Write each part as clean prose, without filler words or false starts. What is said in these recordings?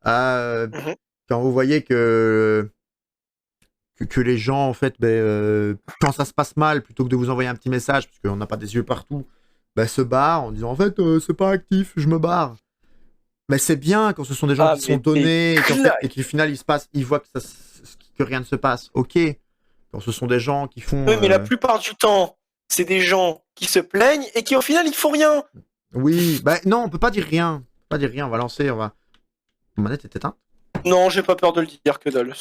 Mhm. Quand vous voyez que les gens, en fait, quand ça se passe mal, plutôt que de vous envoyer un petit message, parce qu'on n'a pas des yeux partout, se barrent en disant en fait, c'est pas actif, je me barre. Mais c'est bien quand ce sont des gens Ah, qui sont mais t'es donnés et qu'en fait, et claque. qu'au final, ils voient que rien ne se passe. Ok. Quand ce sont des gens qui font. Oui, mais la plupart du temps, c'est des gens qui se plaignent et qui au final ils font rien. Oui, non, on peut pas dire rien. On peut pas dire rien, on va lancer, on va. Mon manette est éteinte. Non, j'ai pas peur de le dire, que dalle.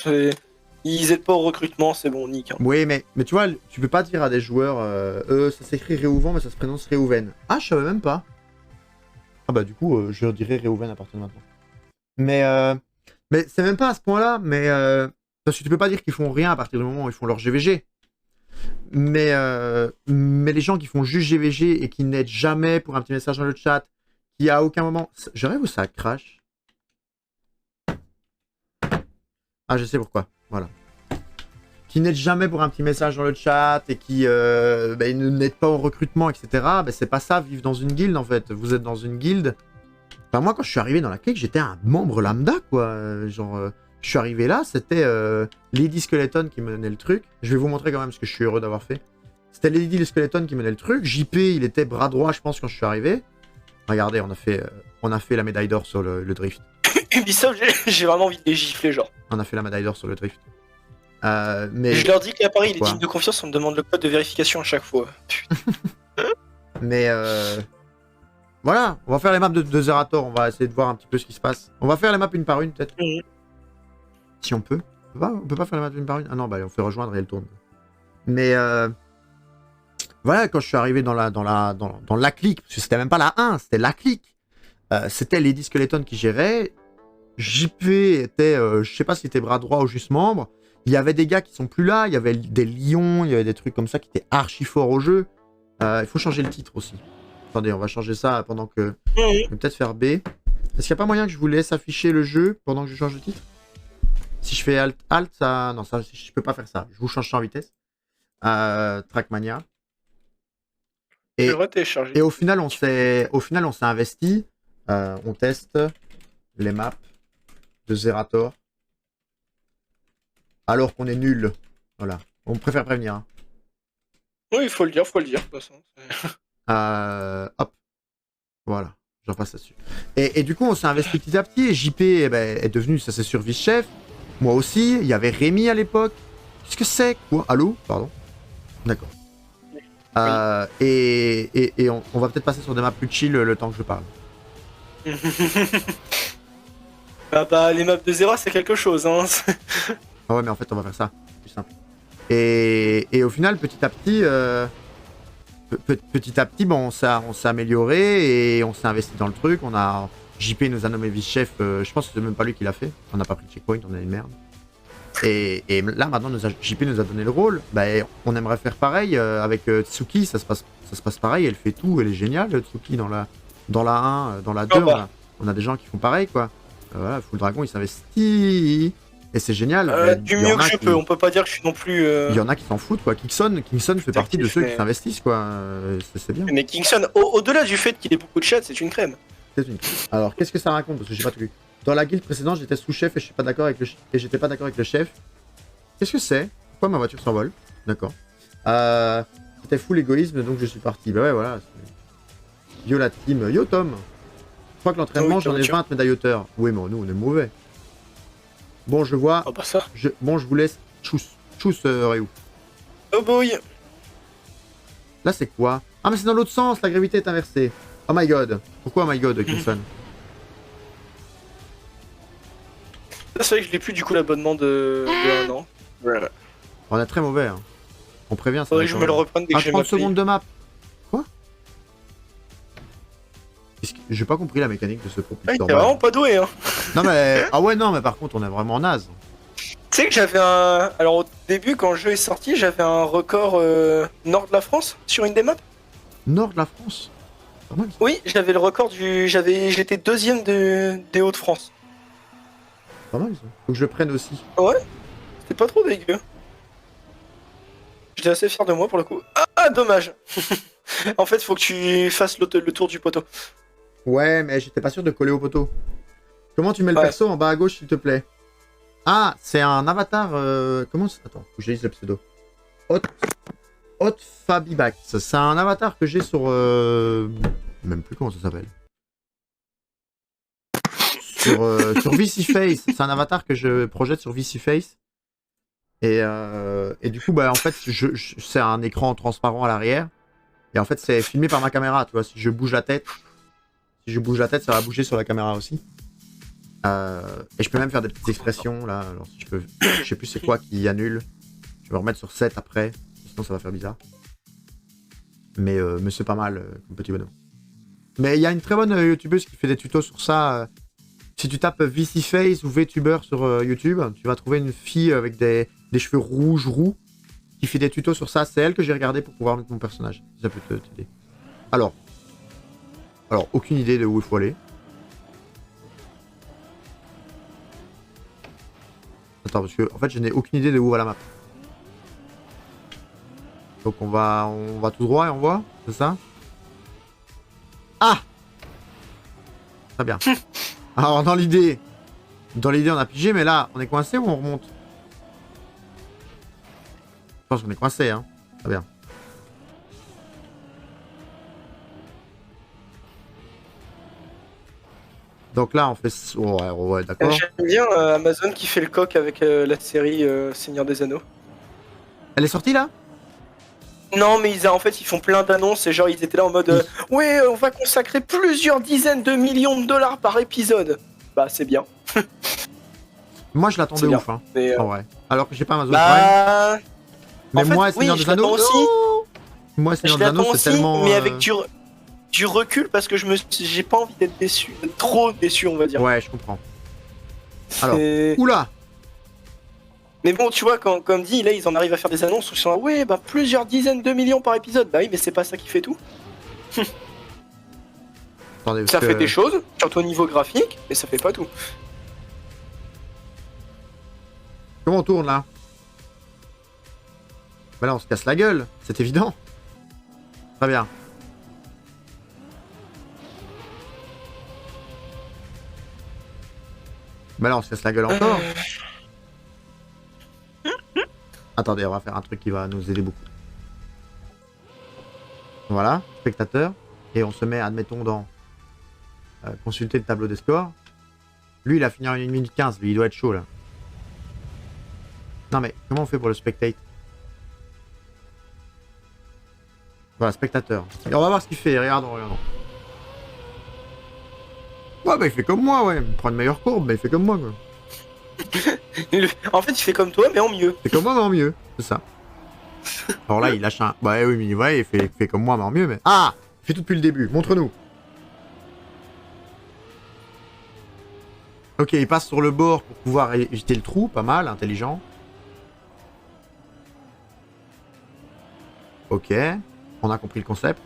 Ils aident pas au recrutement, c'est bon, nique, hein. Oui, mais tu vois, tu peux pas dire à des joueurs, ça s'écrit Réhouven, mais ça se prononce Réhouven. Ah, je savais même pas. Ah bah du coup, je dirais Réhouven à partir de maintenant. Mais, euh, mais c'est même pas à ce point-là, parce que tu peux pas dire qu'ils font rien à partir du moment où ils font leur GVG. Mais les gens qui font juste GVG et qui n'aident jamais pour un petit message dans le chat, qui à aucun moment. Je rêve où ça crash. Ah, je sais pourquoi. Voilà. Qui n'aident jamais pour un petit message dans le chat et qui ne n'aident pas au recrutement, etc. C'est pas ça, vivre dans une guilde en fait. Vous êtes dans une guilde. Enfin, moi, quand je suis arrivé dans la clique, j'étais un membre lambda, quoi. Je suis arrivé là, c'était Lady Skeleton qui menait le truc. Je vais vous montrer quand même ce que je suis heureux d'avoir fait. C'était Lady Skeleton qui menait le truc. JP, il était bras droit, je pense, quand je suis arrivé. Regardez, on a fait la médaille d'or sur le drift. Ubisoft, j'ai vraiment envie de les gifler, genre. On a fait la médaille d'or sur le drift. Je leur dis qu'à Paris, il est Quoi digne de confiance, on me demande le code de vérification à chaque fois. Putain. Mais voilà, on va faire les maps de Zerator, on va essayer de voir un petit peu ce qui se passe. On va faire les maps une par une, peut-être. Mhm. Si on peut. On peut pas faire les maps une par une. Ah non, on fait rejoindre et elle tourne. Mais voilà, quand je suis arrivé dans la clique, parce que c'était même pas la 1, c'était la clique. C'était Lady Skeleton qui gérait. JP était, je sais pas si c'était bras droit ou juste membre. Il y avait des gars qui sont plus là, il y avait des lions, il y avait des trucs comme ça qui étaient archi forts au jeu. Il faut changer le titre aussi. Attendez, on va changer ça pendant que... Je vais peut-être faire B. Est-ce qu'il n'y a pas moyen que je vous laisse afficher le jeu pendant que je change de titre? Si je fais Alt, ça... Non, ça, je peux pas faire ça. Je vous change ça en vitesse. Trackmania. Je vais Et, le retélécharger. et au final, on s'est investi. On teste les maps de Zerator. Alors qu'on est nul. Voilà. On préfère prévenir. Hein. Oui, il faut le dire, de toute façon. Hop. Voilà. Je repasse là-dessus. Et du coup, on s'est investi petit à petit. Et JP est devenu, ça c'est sur vice-chef. Moi aussi. Il y avait Rémi à l'époque. Qu'est-ce que c'est? Quoi? Allô? Pardon. D'accord. Et on va peut-être passer sur des maps plus chill le temps que je parle. Les maps de Zera, c'est quelque chose, hein. Ah ouais, mais en fait, on va faire ça. C'est plus simple. Et au final, petit à petit, bon, on s'est amélioré et on s'est investi dans le truc. JP nous a nommé vice-chef. Je pense que c'est même pas lui qui l'a fait. On n'a pas pris de checkpoint, on est une merde. Et là, maintenant, JP nous a donné le rôle. On aimerait faire pareil avec Tsuki. Ça se passe pareil. Elle fait tout. Elle est géniale, Tsuki, dans la 1, dans la 2. On a des gens qui font pareil, quoi. Voilà, Full Dragon, il s'investit. Et c'est génial. Du mieux que je peux. On peut pas dire que je suis non plus. Il y en a qui s'en foutent, quoi. Kingston fait partie de ceux qui s'investissent, quoi. C'est bien. Mais Kingston, au-delà du fait qu'il ait beaucoup de chat, c'est une crème. C'est une crème. Alors, qu'est-ce que ça raconte? Parce que j'ai pas tout lu. Dans la guilde précédente, j'étais sous-chef et je suis pas d'accord avec j'étais pas d'accord avec le chef. Qu'est-ce que c'est? Pourquoi ma voiture s'envole? D'accord. C'était full égoïsme, donc je suis parti. Bah ouais, voilà. Yo la team. Yo Tom. Je crois que l'entraînement, j'en ai 20 médailles hauteur. Oui, mais nous, on est mauvais. Bon, je vois. Oh, bah ça. Bon, je vous laisse. Tchuss, Ryu. Oh boy. Là, c'est quoi? Ah, mais c'est dans l'autre sens, la gravité est inversée. Oh my god. Pourquoi oh my god, Kingston? C'est vrai que je l'ai plus du coup l'abonnement de 1 an. Ouais. On est très mauvais. Hein. On prévient ça. Oui, je me le reprends dès que j'ai 30 secondes de map. Quoi? J'ai pas compris la mécanique de ce propulseur. Ah, il est vraiment pas doué, hein. Non mais... Ah ouais, non, mais par contre, on est vraiment naze. Tu sais que j'avais un... Alors au début, quand le jeu est sorti, j'avais un record nord de la France sur une des maps. Nord de la France? Pas mal. Oui, j'avais le record du... J'étais deuxième des Hauts-de-France. Pas mal ça. Faut que je le prenne aussi. Ouais, c'était pas trop dégueu. J'étais assez fier de moi pour le coup. Ah, dommage. En fait, faut que tu fasses le tour du poteau. Ouais, mais j'étais pas sûr de coller au poteau. Comment tu mets le Ouais. perso en bas à gauche, s'il te plaît? Ah, c'est un avatar. Comment ça... Attends, faut que je lise le pseudo. Hot Fabibax. C'est un avatar que j'ai sur. Même plus comment ça s'appelle. Sur VCFace. C'est un avatar que je projette sur VCFace. Et du coup, bah, en fait, c'est un écran transparent à l'arrière. Et en fait, c'est filmé par ma caméra. Tu vois, si je bouge la tête, ça va bouger sur la caméra aussi. Et je peux même faire des petites expressions là. Alors, si je peux, je sais plus c'est quoi qui annule. Je vais me remettre sur 7 après. Sinon, ça va faire bizarre. Mais c'est pas mal comme petit bonhomme. Mais il y a une très bonne youtubeuse qui fait des tutos sur ça. Si tu tapes VCFace ou VTuber sur YouTube, tu vas trouver une fille avec des cheveux rouges roux qui fait des tutos sur ça. C'est elle que j'ai regardé pour pouvoir mettre mon personnage. Si ça peut t'aider. Alors, aucune idée de où il faut aller. Attends, parce que en fait, je n'ai aucune idée de où va la map. Donc on va tout droit et on voit, c'est ça? Ah! Très bien. Alors dans l'idée, on a pigé, mais là, on est coincé ou on remonte? Je pense qu'on est coincé, hein. Très bien. Donc là, on fait... Ouais, d'accord. J'aime bien Amazon qui fait le coq avec la série Seigneur des Anneaux. Elle est sortie, là? Non, mais en fait, ils font plein d'annonces et genre, ils étaient là en mode ouais, on va consacrer plusieurs dizaines de millions de dollars par épisode. Bah, c'est bien. Moi, je l'attendais ouf, hein. Mais, En vrai. Alors que j'ai pas Amazon Prime. bah... Mais en fait, moi, oui, Seigneur je des Anneaux... l'attends aussi. Non, moi, Je Seigneur des Anneaux, l'attends c'est aussi, tellement... mais avec du recul parce que j'ai pas envie d'être déçu, trop déçu, on va dire. Ouais, je comprends. Alors, Et- oula! Mais bon, tu vois, comme dit, là, ils en arrivent à faire des annonces où ils sont là, ouais, bah plusieurs dizaines de millions par épisode. Bah oui, mais c'est pas ça qui fait tout. Attendez, parce Ça que- fait des choses, surtout au niveau graphique, mais ça fait pas tout. Comment on tourne, là? Bah là, on se casse la gueule, c'est évident. Très bien. Bah là, on se casse la gueule encore. Attendez, on va faire un truc qui va nous aider beaucoup. Voilà, spectateur. Et on se met, admettons, dans consulter le tableau des scores. Lui, il a fini en 1 minute 15, lui, il doit être chaud, là. Non, mais comment on fait pour le spectate? Voilà, spectateur. Et on va voir ce qu'il fait, regardons. Ouais, bah il fait comme moi, ouais. Il prend une meilleure courbe, mais il fait comme moi, quoi. En fait, il fait comme toi, mais en mieux. C'est comme moi, mais en mieux. C'est ça. Alors là, il lâche un... Ouais, oui, mais ouais, il fait comme moi, mais en mieux, mais... Ah! Il fait tout depuis le début. Montre-nous. Ok, il passe sur le bord pour pouvoir éviter le trou. Pas mal, intelligent. Ok. On a compris le concept.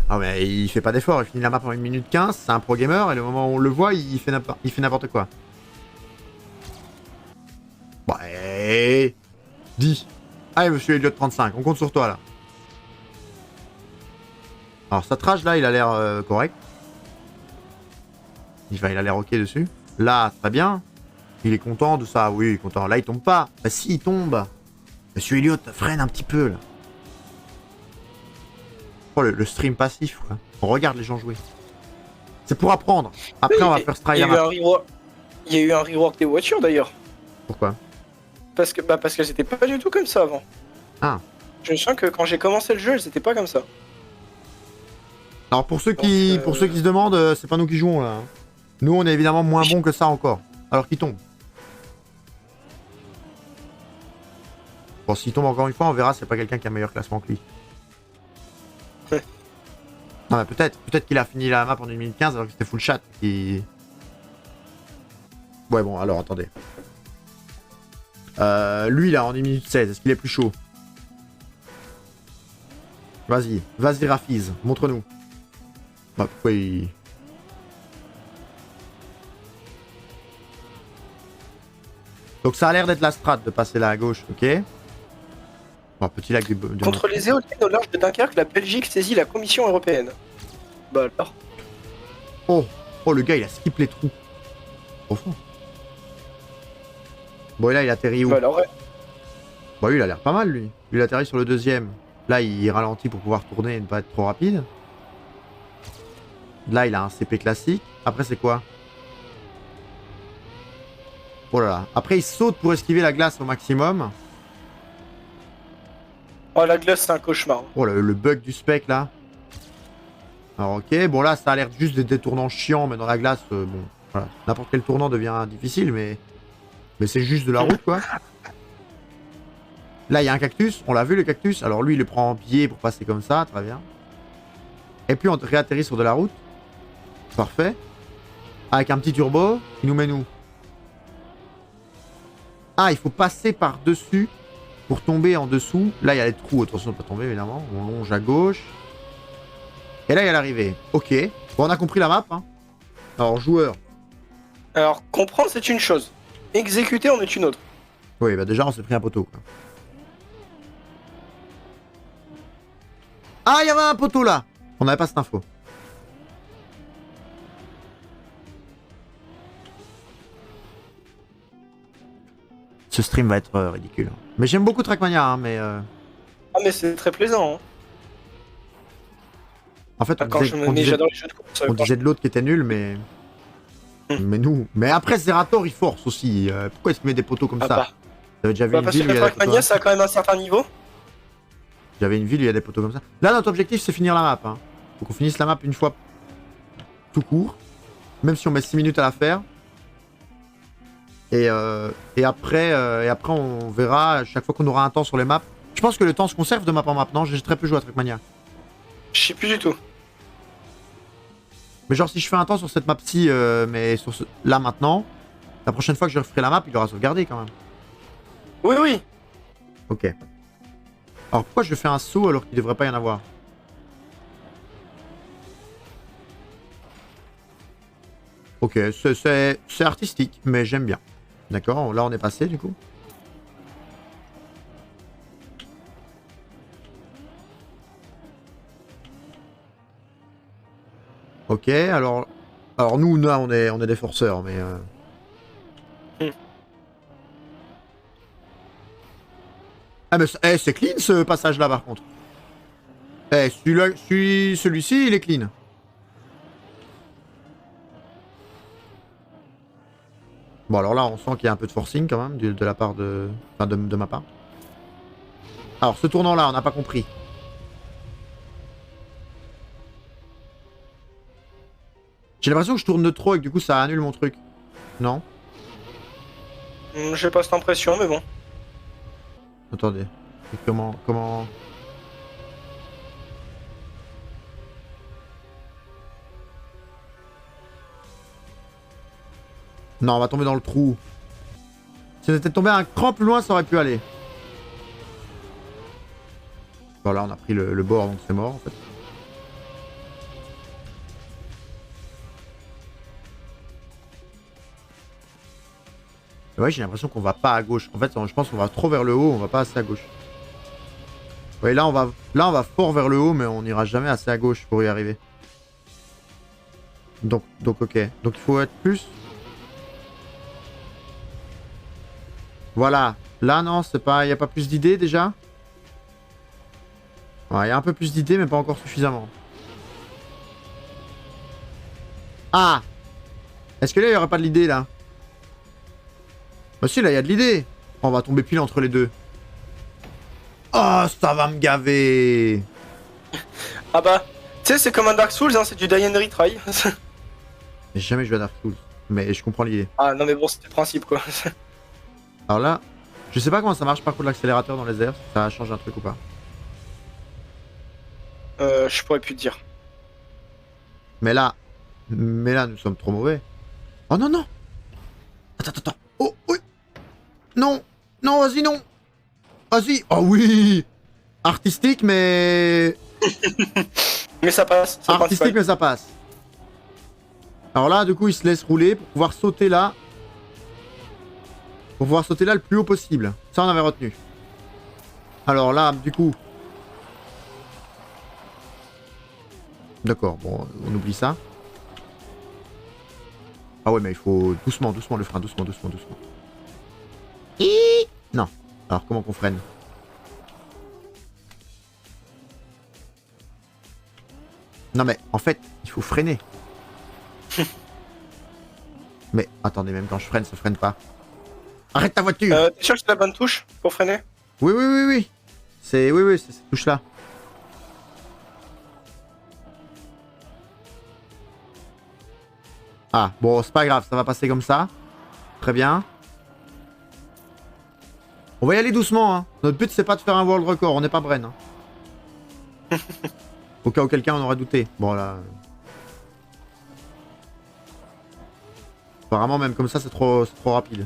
Ah mais il fait pas d'effort, il finit la map en 1 minute 15, c'est un pro gamer, et le moment où on le voit, il fait n'importe quoi. Ouais. Dis. Allez, monsieur Elliot 35, on compte sur toi là. Alors, sa trage là, il a l'air correct. Il a l'air ok dessus. Là, très bien. Il est content de ça, oui, il est content. Là, il tombe pas. Bah si, il tombe. Monsieur Elliot, freine un petit peu là. Oh, le stream passif, quoi. On regarde les gens jouer. C'est pour apprendre. Après, on va first try la map. Il y a eu un rework des voitures d'ailleurs. Pourquoi? Parce qu'elles étaient pas du tout comme ça avant. Ah. Je sens que quand j'ai commencé le jeu, elles étaient pas comme ça. Alors pour ceux qui se demandent, c'est pas nous qui jouons là. Nous on est évidemment moins bons que ça encore. Alors qu'il tombe. Bon, s'il tombe encore une fois, on verra c'est pas quelqu'un qui a un meilleur classement que lui. Non mais peut-être qu'il a fini la map en 1 minute 15 alors que c'était full chat. Ouais bon alors attendez. Lui là en 1 minute 16, est-ce qu'il est plus chaud? Vas-y Rafiz, montre-nous. Bah pourquoi il... Donc ça a l'air d'être la strat de passer là à gauche, ok. Bon, petit lac de... Contre les éoliennes au large de Dunkerque, la Belgique saisit la Commission européenne. Bah alors. Oh, Oh, le gars, il a skip les trous. Profond. Bon, et là, il atterrit où? Bah alors, ouais. Bah, lui, il a l'air pas mal, lui. Lui, il atterrit sur le deuxième. Là, il ralentit pour pouvoir tourner et ne pas être trop rapide. Là, il a un CP classique. Après, c'est quoi? Oh là là. Après, il saute pour esquiver la glace au maximum. Oh, la glace, c'est un cauchemar. Oh, le bug du spec, là. Alors, ok. Bon, là, ça a l'air juste des tournants chiants, mais dans la glace, bon, voilà. N'importe quel tournant devient difficile, mais c'est juste de la route, quoi. Là, il y a un cactus. On l'a vu, le cactus. Alors, lui, il le prend en biais pour passer comme ça. Très bien. Et puis, on réatterrit sur de la route. Parfait. Avec un petit turbo qui nous mène où? Ah, il faut passer par-dessus pour tomber en dessous. Là, il y a les trous. Attention de ne pas tomber, évidemment. On longe à gauche. Et là, il y a l'arrivée. Ok. Bon, on a compris la map. Hein. Alors, joueur. Alors, comprendre, c'est une chose. Exécuter, en est une autre. Oui, bah déjà, on s'est pris un poteau, quoi. Ah, il y avait un poteau, là. On n'avait pas cette info. Ce stream va être ridicule. Mais j'aime beaucoup Trackmania, hein, mais... Ah, mais c'est très plaisant. Hein. En fait, J'adore les jeux de course. on disait de l'autre qui était nul, mais... Mais nous... Mais après, Zerator, il force aussi. Pourquoi est-ce qu'il met des poteaux comme ça? Bah. T'avais déjà vu Bah, une parce ville que où il y a des Trackmania, poteaux, ça a quand même un certain niveau. J'avais une ville où il y a des poteaux comme ça. Là, notre objectif, c'est finir la map. Hein. Faut qu'on finisse la map une fois tout court. Même si on met 6 minutes à la faire. Et après, on verra chaque fois qu'on aura un temps sur les maps. Je pense que le temps se conserve de map en map, non? J'ai très peu joué à Trackmania. Je sais plus du tout. Mais genre, si je fais un temps sur cette map-ci, mais sur là maintenant, la prochaine fois que je referai la map, il aura sauvegardé quand même. Oui, oui. Ok. Alors pourquoi je fais un saut alors qu'il devrait pas y en avoir? Ok, c'est artistique, mais j'aime bien. D'accord, là on est passé du coup. Ok, alors nous là on est des forceurs, mais ah mais c'est clean ce passage là par contre. Celui-ci il est clean. Bon alors là on sent qu'il y a un peu de forcing quand même de la part de... Enfin de ma part. Alors ce tournant là on n'a pas compris. J'ai l'impression que je tourne de trop et que du coup ça annule mon truc. Non? J'ai pas cette impression, mais bon. Attendez. Et comment... Non, on va tomber dans le trou. Si on était tombé un cran plus loin, ça aurait pu aller. Voilà, on a pris le bord, donc c'est mort en fait. Ouais, j'ai l'impression qu'on va pas à gauche. En fait, je pense qu'on va trop vers le haut, on va pas assez à gauche. Ouais, là on va fort vers le haut, mais on n'ira jamais assez à gauche pour y arriver. Donc ok. Donc il faut être plus... Voilà. Là, non, c'est pas... Il n'y a pas plus d'idées, déjà? Ouais, il y a un peu plus d'idées, mais pas encore suffisamment. Ah! Est-ce que là, il n'y aurait pas de l'idée, là? Bah si, là, il y a de l'idée. On va tomber pile entre les deux. Oh, ça va me gaver! Ah bah, tu sais, c'est comme un Dark Souls, hein, c'est du die and retry. J'ai jamais joué à Dark Souls, mais je comprends l'idée. Ah non, mais bon, c'était le principe, quoi. Alors là, je sais pas comment ça marche par contre l'accélérateur dans les airs, si ça change un truc ou pas. Je pourrais plus te dire. Mais là, nous sommes trop mauvais. Oh non, non! Attends. Oh, oui! Non! Non, vas-y, non! Vas-y! Oh oui! Artistique, mais... Mais ça passe, c'est Artistique, principal. mais ça passe. Alors là, du coup, il se laisse rouler pour pouvoir sauter là. Pour pouvoir sauter là le plus haut possible. Ça, on avait retenu. Alors là, du coup... D'accord, bon, on oublie ça. Ah ouais, mais il faut doucement, doucement le frein, doucement, doucement, doucement. Non. Alors comment qu'on freine? Non mais en fait, il faut freiner. Mais attendez, même quand je freine, ça freine pas. Arrête ta voiture! T'es sûr que c'est la bonne touche pour freiner? Oui, oui, oui, oui. Oui, c'est cette touche-là. Ah, bon, c'est pas grave, ça va passer comme ça. Très bien. On va y aller doucement, hein. Notre but, c'est pas de faire un world record, on n'est pas Bren. Hein. Au cas où quelqu'un en aurait douté. Bon, là... Apparemment, même comme ça, c'est trop rapide.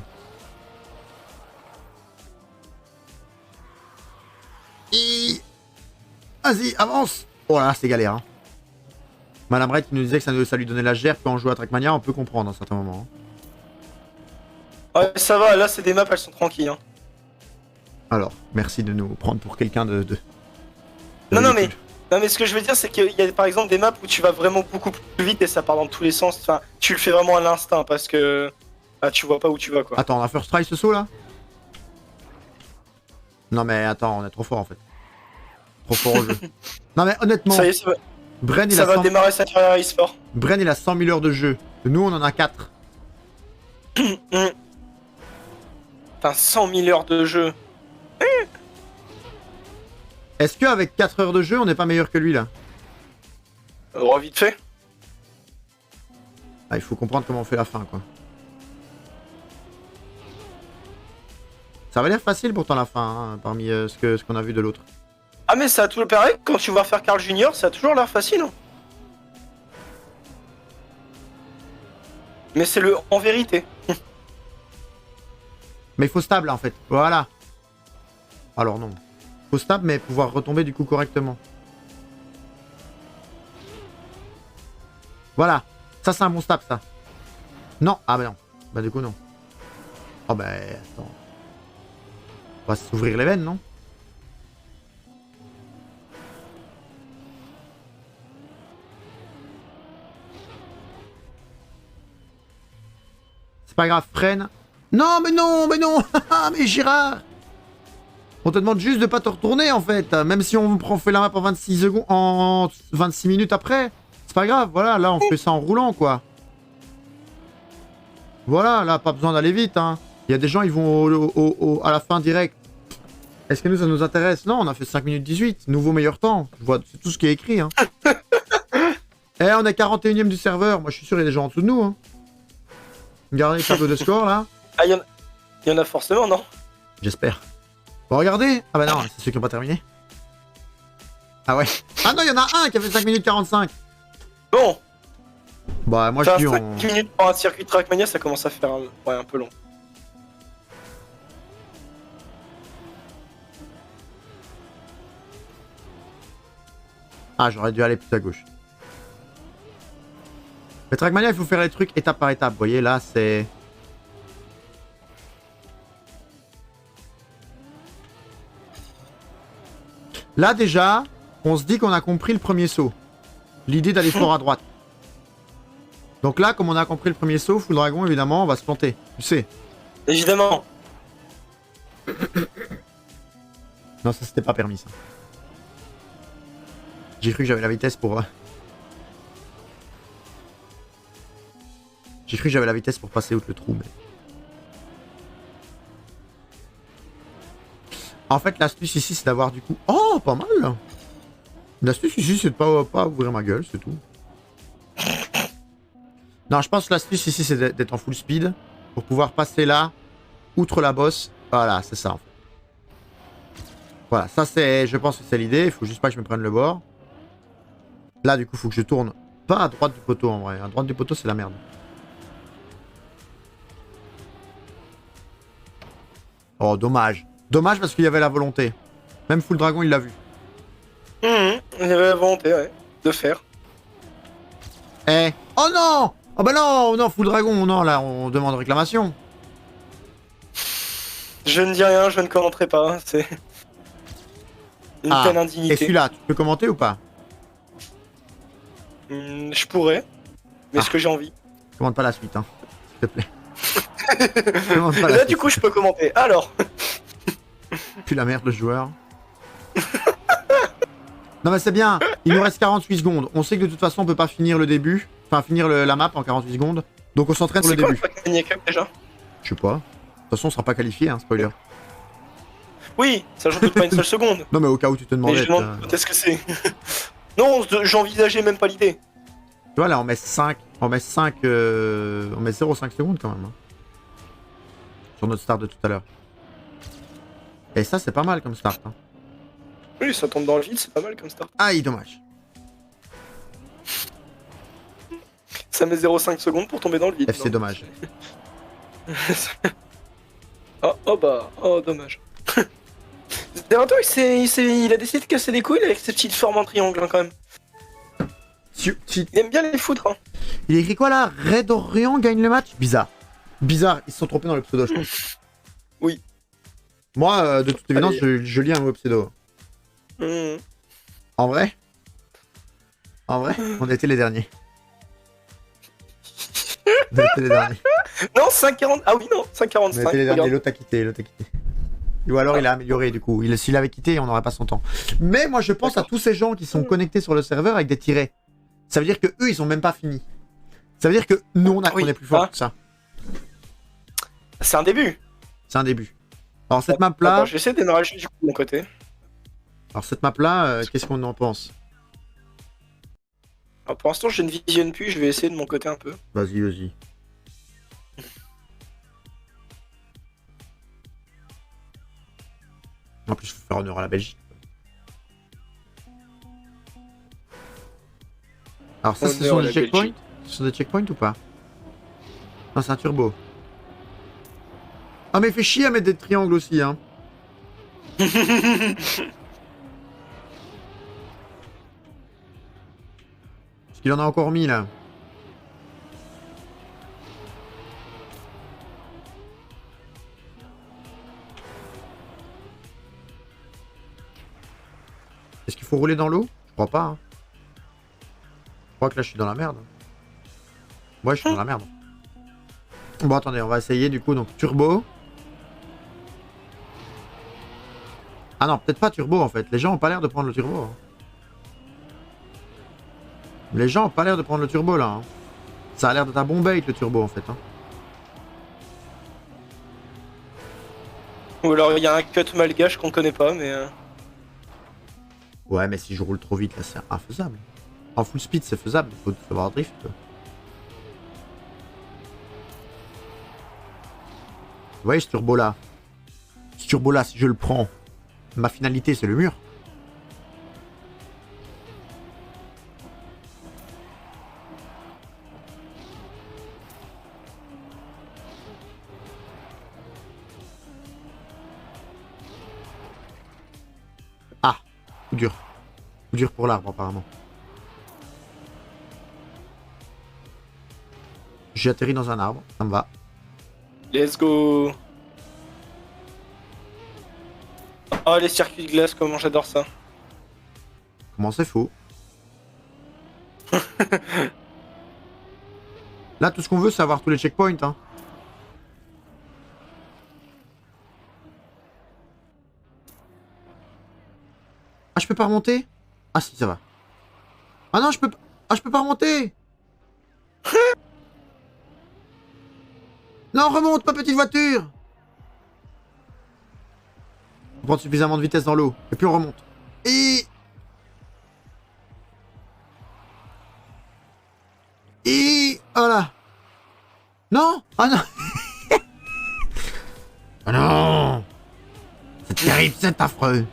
Vas-y, avance! Oh là, c'est galère. Hein. Madame Red qui nous disait que ça lui donnait la gerbe quand on jouait à Trackmania, on peut comprendre à un certain moment. Hein. Ouais, ça va, là c'est des maps, elles sont tranquilles. Hein. Alors, merci de nous prendre pour quelqu'un de Non, mais ce que je veux dire, c'est qu'il y a par exemple des maps où tu vas vraiment beaucoup plus vite et ça part dans tous les sens. Enfin, tu le fais vraiment à l'instinct parce que tu vois pas où tu vas quoi. Attends, on a first try ce saut là? Non mais attends, on est trop fort en fait. Trop fort au jeu. Non mais honnêtement, Ça y est, ça va, Bren, ça va démarrer sa carrière e-sport. Bren il a 100 000 heures de jeu. Nous on en a 4. Enfin, 100 000 heures de jeu. Est-ce qu'avec 4 heures de jeu, on n'est pas meilleur que lui là? Vite fait. Ah, il faut comprendre comment on fait la fin quoi. Ça va l'air facile pourtant la fin, hein, parmi ce qu'on a vu de l'autre. Ah mais ça a toujours pareil, quand tu vas faire Carl Junior, ça a toujours l'air facile. Hein. Mais c'est le en vérité. Mais il faut stable en fait, voilà. Alors non. Faut stable mais pouvoir retomber du coup correctement. Voilà. Ça c'est un bon stable ça. Non. Ah bah non. Bah du coup non. Oh bah attends. On va s'ouvrir les veines non? C'est pas grave, freine. Non mais non, mais non. Mais Girard, on te demande juste de pas te retourner en fait. Même si on fait la map en 26 secondes, en 26 minutes après. C'est pas grave, voilà, là on fait ça en roulant quoi. Voilà, là pas besoin d'aller vite hein. Il y a des gens ils vont à la fin direct. Est-ce que nous ça nous intéresse? Non, on a fait 5 minutes 18, nouveau meilleur temps. C'est tout ce qui est écrit hein. Eh on est 41ème du serveur, moi je suis sûr il y a des gens en dessous de nous hein. Regardez le tableau de score là. Ah y en a forcément non? J'espère. Bon regardez. Ah bah non, c'est ceux qui n'ont pas terminé. Ah ouais. Ah non, il y en a un qui a fait 5 minutes 45. Bon. Bah moi je suis 5 minutes pour un circuit Trackmania, ça commence à faire un peu long. Ah j'aurais dû aller plus à gauche. Le Trackmania il faut faire les trucs étape par étape. Vous voyez là c'est... Là déjà, on se dit qu'on a compris le premier saut. L'idée d'aller fort à droite. Donc là, comme on a compris le premier saut, Full Dragon évidemment on va se planter. Tu sais. Évidemment. Non ça c'était pas permis ça. J'ai cru que j'avais la vitesse pour... J'ai cru que j'avais la vitesse pour passer outre le trou mais... En fait, l'astuce ici, c'est d'avoir du coup... Oh, pas mal. L'astuce ici, c'est de pas ouvrir ma gueule, c'est tout. Non, je pense que l'astuce ici, c'est d'être en full speed pour pouvoir passer là, outre la bosse. Voilà, c'est ça. En fait. Voilà, ça c'est... Je pense que c'est l'idée. Il faut juste pas que je me prenne le bord. Là, du coup, il faut que je tourne pas à droite du poteau, en vrai. À droite du poteau, c'est la merde. Oh, dommage. Dommage parce qu'il y avait la volonté. Même Full Dragon, il l'a vu. Il y avait la volonté, ouais, de faire. Eh. Oh non. Oh bah non, non, Full Dragon, non, là, on demande réclamation. Je ne dis rien, je ne commenterai pas, hein, c'est... Une telle indignité. Et celui-là, tu peux commenter ou pas? Je pourrais, mais est-ce que j'ai envie? Commande pas la suite, hein. S'il te plaît. Commande pas la Là, suite. du coup, je peux commenter. Alors, Puis la merde, le joueur. Non, mais c'est bien. Il nous reste 48 secondes. On sait que de toute façon, on peut pas finir le début. Enfin, finir la map en 48 secondes. Donc, on s'entraîne pour c'est le quoi début. le Pac-Mania Cup déjà? Je sais pas. De toute façon, on sera pas qualifié, hein, spoiler. Oui, ça j'en doute pas une seule seconde. Non, mais au cas où tu te Mais demandais. je demande peut-être ce que c'est. Non, j'envisageais même pas l'idée. Tu vois, là, on met 5. On met 5. On met 0,5 secondes quand même. Hein. Sur notre start de tout à l'heure. Et ça, c'est pas mal comme start. Hein. Oui, ça tombe dans le vide, c'est pas mal comme start. Aïe, dommage. Ça met 0,5 secondes pour tomber dans le vide. FC, non. dommage. Oh bah, oh dommage. Zerato, il a décidé de casser les couilles avec ses petites formes en triangle hein, quand même. Il aime bien les foutre. Hein. Il est écrit quoi là? Red Orient gagne le match? Bizarre. Bizarre, ils se sont trompés dans le pseudo, je pense. Oui. Moi, de toute évidence, je lis un mot pseudo. En vrai, on était les derniers. On était les derniers. Non, 5,40. Ah oui, non, On 5,45. était les derniers, regarde. l'autre a quitté, Ou alors il a amélioré du coup. S'il avait quitté, on n'aurait pas son temps. Mais moi je pense à tous ces gens qui sont connectés sur le serveur avec des tirets. Ça veut dire que eux ils sont même pas finis. Ça veut dire que nous on est plus fort que ça. C'est un début. C'est un début. Alors cette map là. Attends, je vais essayer de démarrer du coup de mon côté. Alors cette map là, qu'est-ce qu'on en pense? Alors, pour l'instant, je ne visionne plus, je vais essayer de mon côté un peu. Vas-y, vas-y. En plus, il faut faire honneur à la Belgique. Alors ça, ce sont des checkpoints? Ce sont des checkpoints ou pas? Non, c'est un turbo. Ah mais fait chier à mettre des triangles aussi, hein. Parce qu'il en a encore mis, là. Est-ce qu'il faut rouler dans l'eau? Je crois pas, hein. Je crois que là, je suis dans la merde. Ouais, je suis dans la merde. Bon, attendez, on va essayer, du coup, donc, turbo. Ah non, peut-être pas turbo, en fait. Les gens ont pas l'air de prendre le turbo, hein. Les gens ont pas l'air de prendre le turbo, là, hein. Ça a l'air d'être un bon bait, le turbo, en fait, hein. Ou alors, il y a un cut malgache qu'on connaît pas, mais... Ouais, mais si je roule trop vite, là, c'est infaisable. En full speed, c'est faisable, il faut savoir drift. Vous voyez ce turbo là? Ce turbo là, si je le prends, ma finalité c'est le mur. Ah, coup dur. Coup dur pour l'arbre apparemment. J'ai atterri dans un arbre, ça me va. Let's go. Oh, les circuits de glace, comment j'adore ça. Comment c'est faux? Là, tout ce qu'on veut, c'est avoir tous les checkpoints, hein. Ah, je peux pas remonter? Ah si, ça va. Ah non, je peux pas... Ah, je peux pas remonter. Non, remonte, ma petite voiture. On prend suffisamment de vitesse dans l'eau. Et puis on remonte. Et... Voilà. Non. Ah non. Ah non. C'est terrible, c'est affreux.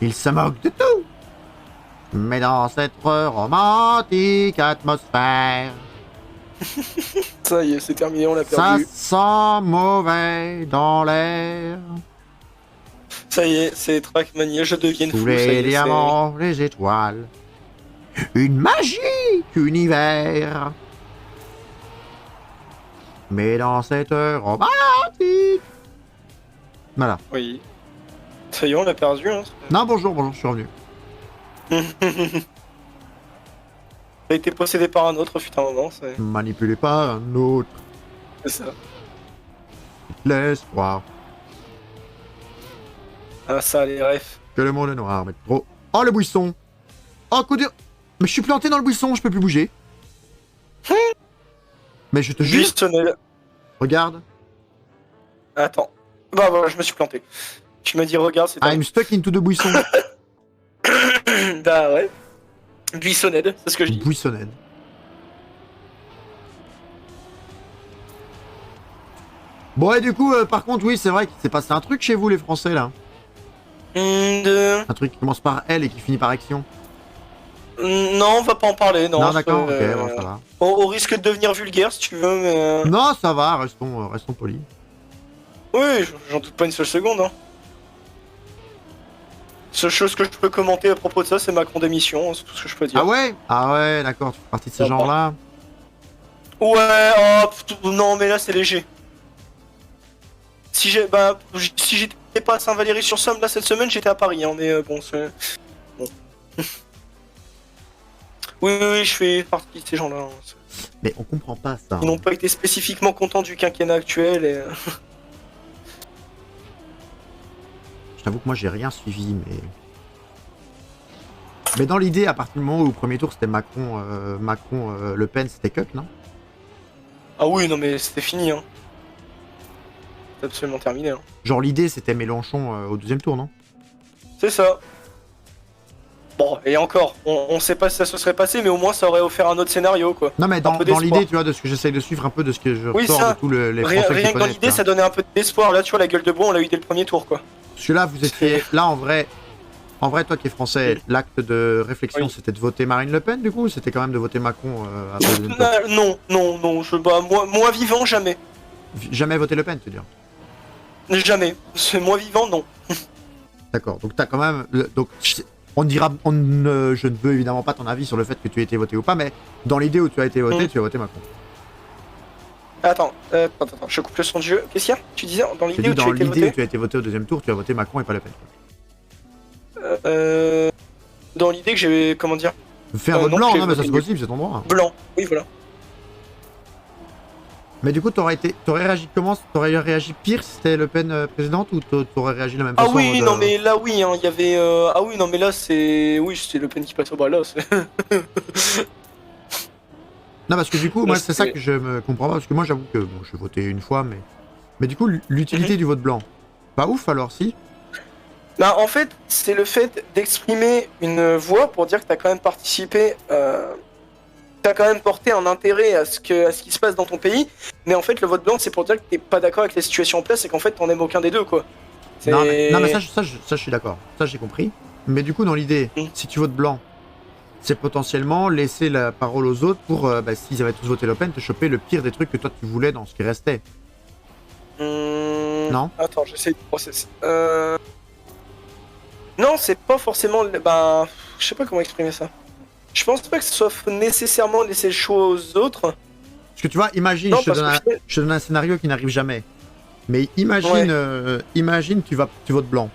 Il se moque de tout. Mais dans cette romantique atmosphère... Ça y est, c'est terminé, on l'a Ça perdu. sent mauvais dans l'air. Ça y est, c'est Trackmania, je deviens Tous fou. Ça y les est, diamants, les étoiles. Une magique univers. Mais dans cette romantique... Voilà. Oui. Ça y est, on l'a perdu. Hein. Non, bonjour, bonjour, je suis revenu. a été possédé par un autre, fut un moment, c'est Manipulé par un autre. ça. Laisse croire Ah, ça, les refs. que le monde est noir, mais trop. Oh, le buisson. Oh, coup dur. Mais je suis planté dans le buisson, je peux plus bouger. Mais je te jure. Buissonnel. Regarde. Attends. Bah voilà, je me suis planté. Tu m'as dit regarde, c'est I'm stuck into the buisson. Bah ouais. Buissonnel, c'est ce que je dis. Buissonnette. Bon, et du coup, par contre, oui, c'est vrai qu'il s'est passé un truc chez vous, les Français, là. Un truc qui commence par L et qui finit par action. Non, on va pas en parler, non. Non, d'accord, ok, bon, ça va. Au risque de devenir vulgaire, si tu veux, mais... Non, ça va, restons polis. Oui, j'en doute pas une seule seconde, hein. Seule chose que je peux commenter à propos de ça, c'est Macron démission, c'est tout ce que je peux dire. Ah ouais? Ah ouais, d'accord, tu fais partie de ces gens-là. Ouais, oh, non, mais là, c'est léger. Si j'étais pas à Saint-Valery-sur-Somme, là, cette semaine, j'étais à Paris, hein, mais bon, c'est... Bon. Oui, je fais partie de ces gens-là. Hein. Mais on comprend pas ça. Ils n'ont pas été spécifiquement contents du quinquennat actuel et... Je t'avoue que moi j'ai rien suivi, mais dans l'idée, à partir du moment où au premier tour c'était Macron, Le Pen, c'était cut, non? Ah oui, non mais c'était fini, hein. C'est absolument terminé, hein. Genre l'idée c'était Mélenchon au deuxième tour, non? C'est ça. Bon, et encore, on sait pas si ça se serait passé, mais au moins ça aurait offert un autre scénario, quoi. Non, mais dans l'idée, tu vois, de ce que j'essaye de suivre un peu, de ce que je ressors de tous les Français Rien qui que dans l'idée, ça donnait un peu d'espoir. Là, tu vois, la gueule de bois, on l'a eu dès le premier tour, quoi. Parce que là, vous étiez... Là, en vrai, toi qui es français, l'acte de réflexion, c'était de voter Marine Le Pen, du coup, ou c'était quand même de voter Macron après le deuxième tour? Non, moi vivant, jamais. Jamais voté Le Pen, tu veux dire? Jamais. C'est moi vivant, non. D'accord, donc t'as quand même... Donc, on dira... je ne veux évidemment pas ton avis sur le fait que tu aies été voté ou pas, mais dans l'idée où tu as été voté, tu as voté Macron. Attends, je coupe le son de jeu. Qu'est-ce qu'il y a? Tu disais, dans l'idée où tu as été voté au deuxième tour, tu as voté Macron et pas Le Pen. Dans l'idée que j'ai... Comment dire? Faire vote blanc, non mais ça c'est possible, c'est ton droit. Blanc, oui voilà. Mais du coup, t'aurais réagi comment? T'aurais réagi pire si c'était Le Pen présidente ou t'aurais réagi de la même façon? Ah oui, non mais là oui, hein, il y avait... Ah oui, non mais là c'est... Oui, c'est Le Pen qui passe au bas là, c'est... Non, parce que du coup, moi c'est ça que je me comprends pas, parce que moi j'avoue que bon, je vais voter une fois, mais du coup, l'utilité du vote blanc, pas ouf alors si? Bah en fait, c'est le fait d'exprimer une voix pour dire que t'as quand même participé... T'as quand même porté un intérêt à ce qui se passe dans ton pays, mais en fait le vote blanc c'est pour dire que t'es pas d'accord avec la situation en place et qu'en fait t'en aimes aucun des deux quoi. Non mais ça je suis d'accord, ça j'ai compris. Mais du coup dans l'idée, si tu votes blanc, c'est potentiellement laisser la parole aux autres pour, s'ils avaient tous voté Le Pen, te choper le pire des trucs que toi tu voulais dans ce qui restait. Non? Attends, j'essaie de processer. Non, c'est pas forcément... Ben... Je sais pas comment exprimer ça. Je pense pas que ce soit nécessairement laisser le choix aux autres. Parce que tu vois, imagine, je te donne un scénario qui n'arrive jamais. Mais imagine tu votes blanc.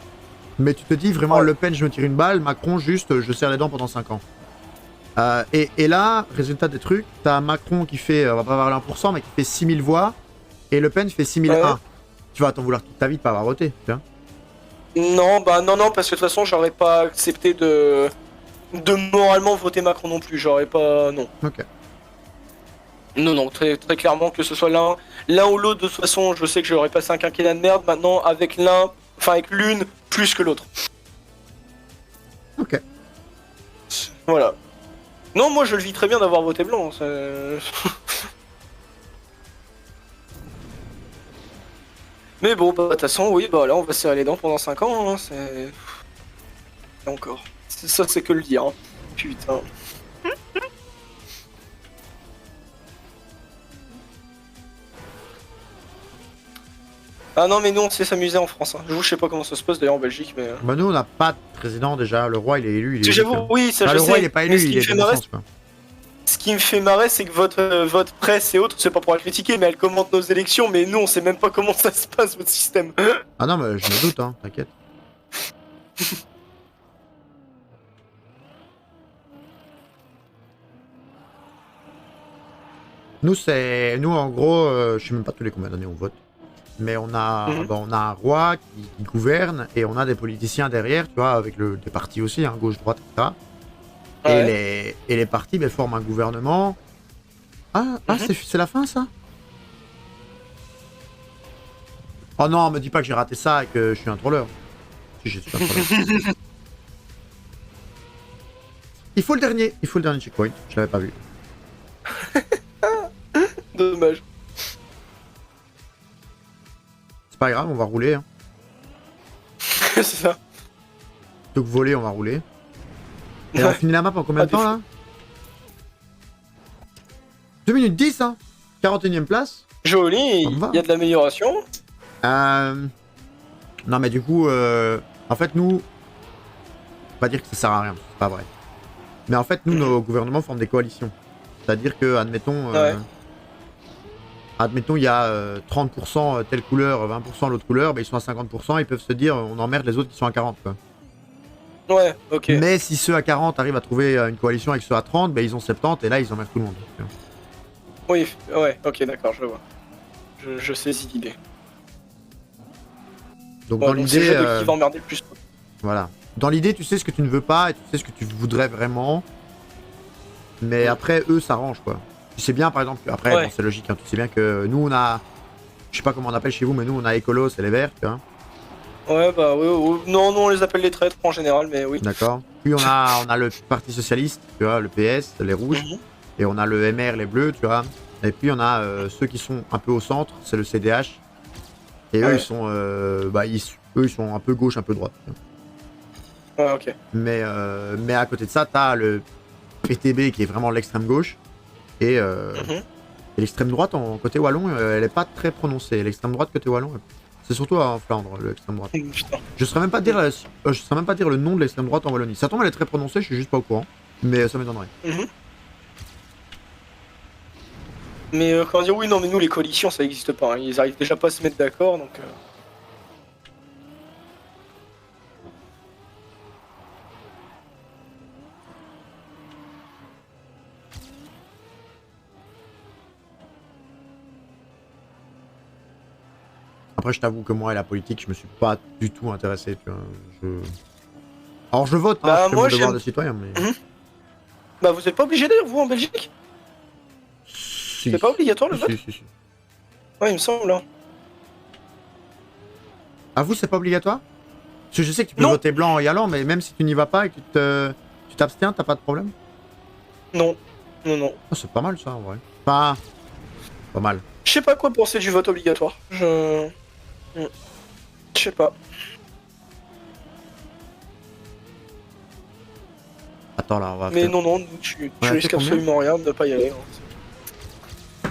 Mais tu te dis vraiment Le Pen, je me tire une balle, Macron, juste, je serre les dents pendant 5 ans. Et là, résultat des trucs, t'as Macron qui fait, on va pas avoir le 1%, mais qui fait 6000 voix, et Le Pen fait 6001. Tu vas t'en vouloir toute ta vie de pas avoir voté, tu vois. Non, parce que de toute façon, j'aurais pas accepté de moralement voter Macron non plus, j'aurais pas... Non. Ok. Non, très clairement, que ce soit l'un ou l'autre, de toute façon, je sais que j'aurais passé un quinquennat de merde, maintenant, avec l'une, plus que l'autre. Ok. Voilà. Non, moi, je le vis très bien d'avoir voté blanc, Mais bon, bah, de toute façon, oui, bah là, on va serrer les dents pendant 5 ans, hein, c'est... Et encore. Ça, c'est que le dire, hein. Putain. Ah non, mais nous, on sait s'amuser en France, hein. Je sais pas comment ça se passe, d'ailleurs, en Belgique, mais... Bah nous, on n'a pas de président, déjà. Le roi, il est élu, J'avoue, oui, ça, je le sais. roi, il est pas élu, il est de naissance, quoi. Ce qui me fait marrer, c'est que votre presse et autres, c'est pas pour la critiquer, mais elle commente nos élections, mais nous, on sait même pas comment ça se passe, votre système. Ah non, mais je me doute, hein, t'inquiète. Nous en gros, je sais même pas tous les combien d'années on vote. Mais on a, on a un roi qui gouverne et on a des politiciens derrière, tu vois, avec des partis aussi, hein, gauche, droite, etc. Ouais. Et les partis forment un gouvernement. C'est la fin ça? Oh non, me dis pas que j'ai raté ça et que je suis un troller. Si, je suis un troller. Il faut le dernier checkpoint, je l'avais pas vu. Dommage. C'est pas grave, on va rouler. Hein. C'est ça. Plutôt que voler, on va rouler. Et on finit la map en combien de temps là? 2 minutes 10, hein. 41ème place. Joli, il y a de l'amélioration. Non mais du coup, en fait nous, on va dire que ça sert à rien, c'est pas vrai. Mais en fait nous, nos gouvernements forment des coalitions. C'est-à-dire que, admettons, il y a 30% telle couleur, 20% l'autre couleur, bah, ils sont à 50%, ils peuvent se dire on emmerde les autres qui sont à 40 quoi. Ouais, ok. Mais si ceux à 40 arrivent à trouver une coalition avec ceux à 30, bah, ils ont 70 et là ils emmerdent tout le monde. Oui, ouais, ok, d'accord, je vois. Je saisis l'idée. Donc dans l'idée, c'est le jeu qui va emmerder le plus. Voilà. Dans l'idée, tu sais ce que tu ne veux pas et tu sais ce que tu voudrais vraiment. Mais après, eux s'arrangent quoi. Tu sais bien, par exemple, après, bon, c'est logique, hein, tu sais bien que nous on a. Je sais pas comment on appelle chez vous, mais nous on a écolo, c'est les verts, tu vois. Ouais, bah oui. Non, on les appelle les traîtres en général, mais oui. D'accord. Puis on a le Parti Socialiste, tu vois, le PS, les rouges. Et on a le MR, les bleus, tu vois. Et puis on a ceux qui sont un peu au centre, c'est le CDH. Et eux, ils sont, eux, ils sont un peu gauche, un peu droite. Ouais, ok. Mais à côté de ça, t'as le PTB qui est vraiment l'extrême gauche. Et l'extrême droite, en côté wallon, elle est pas très prononcée. L'extrême droite côté wallon, c'est surtout en Flandre, l'extrême droite. Je saurais même pas dire, le nom de l'extrême droite en Wallonie. Ça tombe, elle est très prononcée, je suis juste pas au courant. Mais ça m'étonnerait. Mais comment dire, oui, non, mais nous, les coalitions, ça n'existe pas. Hein. Ils arrivent déjà pas à se mettre d'accord, donc... Après, je t'avoue que moi et la politique, je me suis pas du tout intéressé, tu vois. Alors, je vote, hein, je fais mon devoir de citoyen, mais... Bah, vous êtes pas obligé d'ailleurs, vous, en Belgique? Si. C'est pas obligatoire, le vote? Si. Ouais, il me semble, hein. À vous, c'est pas obligatoire? Parce que je sais que tu peux voter blanc en y allant, mais même si tu n'y vas pas et que tu t'abstiens, t'as pas de problème? Non. Oh, c'est pas mal, ça, en vrai. Pas mal. Je sais pas quoi penser du vote obligatoire. Je sais pas. Attends, là, on va... Mais non, tu risques absolument rien de ne pas y aller. Hein.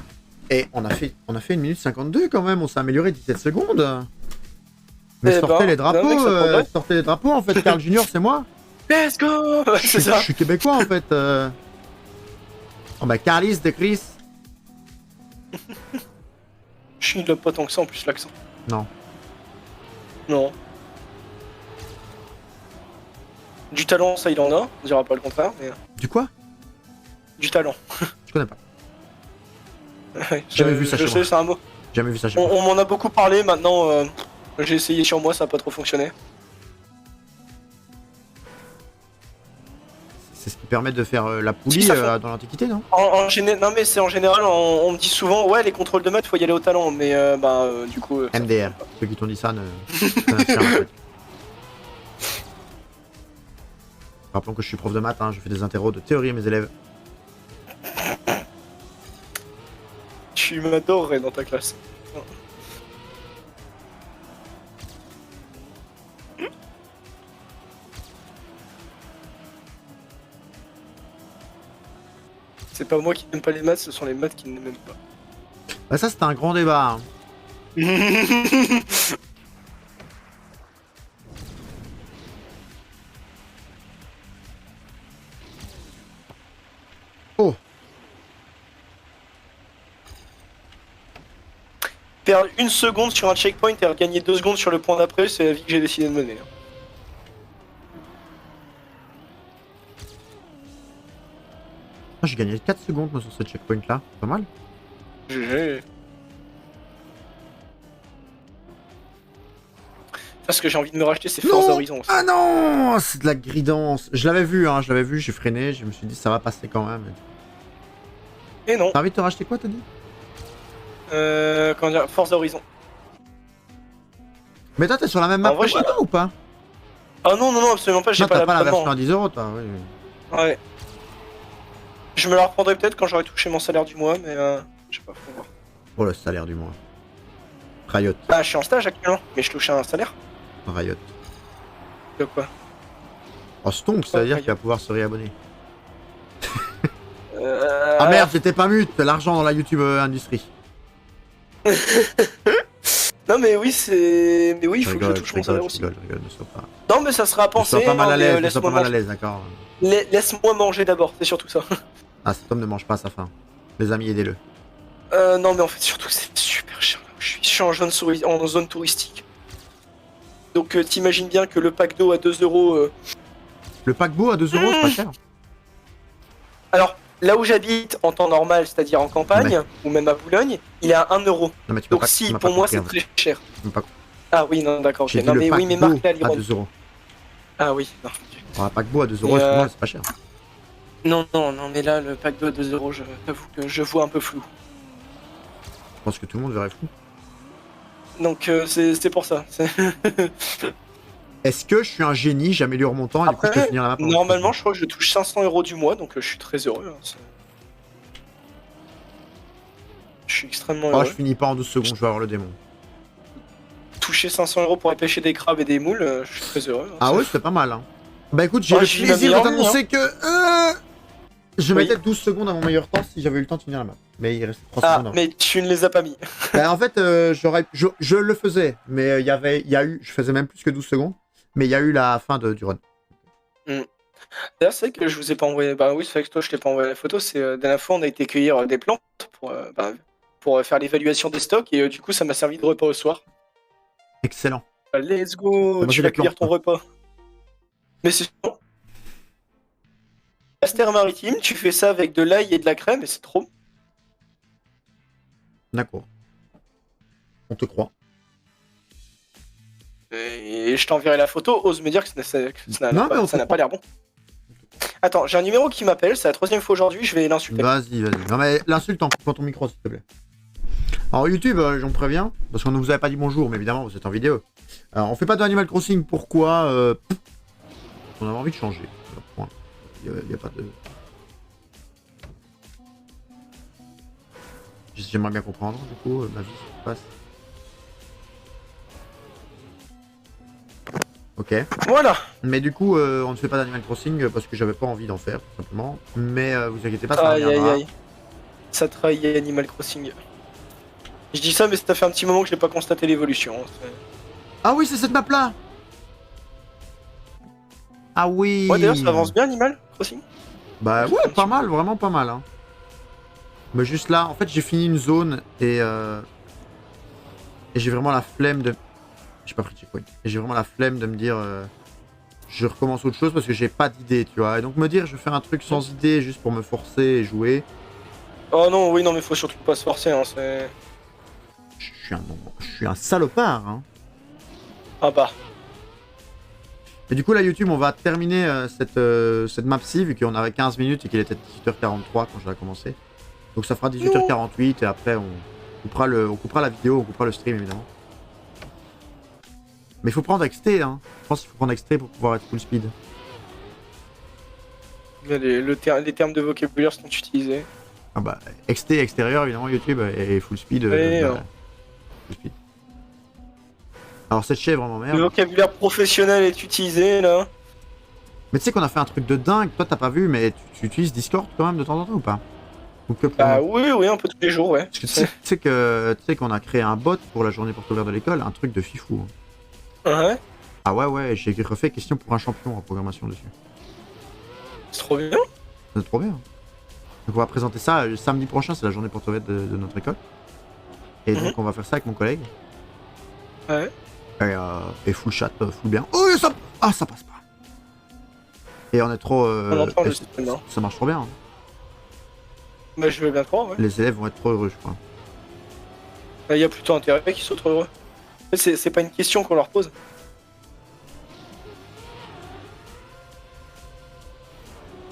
Et on a fait 1 minute 52 quand même, on s'est amélioré 17 secondes. Mais sortez les drapeaux, en fait, Carl Junior, c'est moi. Let's go. C'est ça. Je suis québécois, en fait. Oh bah, Carlis de Chris. Je ne pas tant que ça, en plus, l'accent. Non. Du talent, ça, il en a. On dira pas le contraire, mais... Du quoi? Du talent. Je connais pas. Jamais vu ça chez moi. Je sais, c'est un mot. Jamais vu ça chez moi. On m'en a beaucoup parlé, maintenant... j'ai essayé sur moi, ça a pas trop fonctionné. C'est ce qui permet de faire la poulie dans l'Antiquité, non? Non, mais c'est en général, on me dit souvent, ouais, les contrôles de maths, faut y aller au talent, mais du coup... MDR, ceux qui t'ont dit ça, ça n'inspire en fait. Rappelons que je suis prof de maths, hein, je fais des interros de théorie à mes élèves. Tu m'adorerais dans ta classe. C'est pas moi qui n'aime pas les maths, ce sont les maths qui ne m'aiment pas. Bah ça c'était un grand débat. Hein. Oh. Perdre 1 seconde sur un checkpoint et gagner 2 secondes sur le point d'après, c'est la vie que j'ai décidé de mener. J'ai gagné 4 secondes moi sur ce checkpoint là, pas mal. GG. Parce que j'ai envie de me racheter, c'est Forza Horizon aussi. Ah non, c'est de la gridance. Je l'avais vu, j'ai freiné, je me suis dit ça va passer quand même. Et non. T'as envie de te racheter quoi, t'as dit? Comment dire, Forza Horizon. Mais toi, t'es sur la même map En vrai, que moi, ou pas? Ah non, absolument pas, j'ai Non, t'as pas la version l'abonnement. à 10 €, toi, oui. Ouais. Je me la reprendrai peut-être quand j'aurai touché mon salaire du mois, mais je sais pas, faut voir. Oh, le salaire du mois. Riot. Ah, je suis en stage actuellement, mais je touche un salaire. Riot. De quoi? Oh, Stonk, ça veut dire Riot. qu'il va pouvoir se réabonner. Ah merde, j'étais pas mute, l'argent dans la YouTube industrie. Non mais oui, c'est... Mais oui, il Je faut que je touche mon salaire aussi. rigole, ne sois pas... Non mais ça sera à Ne penser, sois pas mal à hein, mais, l'aise, ne sois laisse-moi pas mal à manger. l'aise, d'accord. Laisse-moi manger d'abord, c'est surtout ça. Ah, cet homme ne mange pas à sa faim. Les amis, aidez-le. Non mais en fait surtout que c'est super cher là où je suis en zone touristique. Donc t'imagines bien que le pack d'eau à 2 €... Le paquebot à 2 €, c'est pas cher. Alors, là où j'habite en temps normal, c'est-à-dire en campagne, ou même à Boulogne, il est à 1 €. Non, mais tu m'as Donc pas, si, tu m'as pour pas moi compris, c'est en fait. très cher. Tu m'as pas- Ah oui, non, d'accord, ok. J'ai dit Non le mais oui, mais paquebot Marc là, à l'irone. 2 €. Ah oui, non. Alors, un paquebot à 2 €, Mais, excuse-moi, c'est pas cher. Non, mais là, le pack d'eau à 2 €, je t'avoue que je vois un peu flou. Je pense que tout le monde verrait fou. Donc c'est pour ça. Est-ce que je suis un génie, j'améliore mon temps et du coup je peux Après, finir la map en- normalement, je crois que je touche 500 € du mois, donc je suis très heureux. Hein, je suis extrêmement Oh, heureux. je finis pas en 12 secondes, je vais avoir le démon. Toucher 500 € pour aller pêcher des crabes et des moules, je suis très heureux. Hein, Ah ouais, c'était pas mal, hein. Bah écoute, j'ai Oh, le j'ai plaisir ma de meilleure t'annoncer que... je Oui. mettais 12 secondes à mon meilleur temps si j'avais eu le temps de finir la map. Mais il restait 3 Ah, secondes. mais tu ne les as pas mis. Bah, en fait, je le faisais, mais je faisais même plus que 12 secondes, mais il y a eu la fin du run. D'ailleurs, c'est vrai que je vous ai pas envoyé. Bah oui, c'est vrai que toi, je t'ai pas envoyé la photo. C'est la dernière fois, on a été cueillir des plantes pour faire l'évaluation des stocks, et du coup, ça m'a servi de repas au soir. Excellent. Let's go, T'as mangé tu vas des cueillir ton plantes, repas. Mais c'est bon. Astère maritime, tu fais ça avec de l'ail et de la crème, et c'est trop. D'accord. On te croit. Et je t'enverrai la photo. Ose me dire que ça Non, mais on n'a te pas l'air bon. Attends, j'ai un numéro qui m'appelle, c'est la 3e fois aujourd'hui, je vais l'insulter. Vas-y. Non mais l'insulte en coupant ton micro s'il te plaît. Alors YouTube, j'en préviens, parce qu'on ne vous avait pas dit bonjour, mais évidemment vous êtes en vidéo. Alors on fait pas de Animal Crossing, pourquoi on avait envie de changer. Point. Il y a pas de... J'aimerais bien comprendre, du coup, ma vie se passe. Ok. Voilà. Mais du coup, on ne fait pas d'Animal Crossing parce que j'avais pas envie d'en faire, tout simplement. Mais vous inquiétez pas, ça Aïe aïe reviendra. aïe. Ça trahit Animal Crossing. Je dis ça, mais ça fait un petit moment que je n'ai pas constaté l'évolution. Ah oui, c'est cette map là. Ah oui. Ouais, d'ailleurs, ça avance bien Animal Crossing. Bah ouais, pas mal, vraiment pas mal. Hein. Mais juste là, en fait, j'ai fini une zone et j'ai vraiment la flemme de... J'ai pas pris de checkpoint. Et j'ai vraiment la flemme de me dire je recommence autre chose parce que j'ai pas d'idée, tu vois. Et donc me dire je vais faire un truc sans idée juste pour me forcer et jouer. Oh non, oui, non, mais faut surtout pas se forcer, hein, c'est... Je suis un salopard, hein. Ah bah. Et du coup, là, YouTube, on va terminer cette map-ci, vu qu'on avait 15 minutes et qu'il était 18h43 quand je l'ai commencé. Donc ça fera 18h48 et après, on coupera la vidéo, on coupera le stream, évidemment. Mais il faut prendre XT, hein. Je pense qu'il faut prendre XT pour pouvoir être full speed. Les termes de vocabulaire sont utilisés. Ah bah, XT extérieur, évidemment, YouTube, et full speed. Oui, Full speed. Alors cette chèvre m'emmerde. Le vocabulaire professionnel est utilisé, là. Mais tu sais qu'on a fait un truc de dingue, toi t'as pas vu, mais tu utilises Discord quand même de temps en temps ou pas? Ou que pour Bah moi oui, un peu tous les jours, ouais. Parce que tu sais qu'on a créé un bot pour la journée porte ouverte de l'école, un truc de fifou. Ouais, Ah ouais, j'ai refait question pour un champion en programmation dessus. c'est trop bien. C'est trop bien. Donc on va présenter ça samedi prochain, c'est la journée porte ouverte de notre école. Et donc on va faire ça avec mon collègue. Ouais. Et full chat, full bien. Oh ça... Ah ça passe pas. Et on est trop... On entend le système, hein. ça marche trop bien. Hein. Bah je veux bien te croire, ouais. Les élèves vont être trop heureux, je crois. Il y a plutôt intérêt qu'ils soient trop heureux. C'est pas une question qu'on leur pose.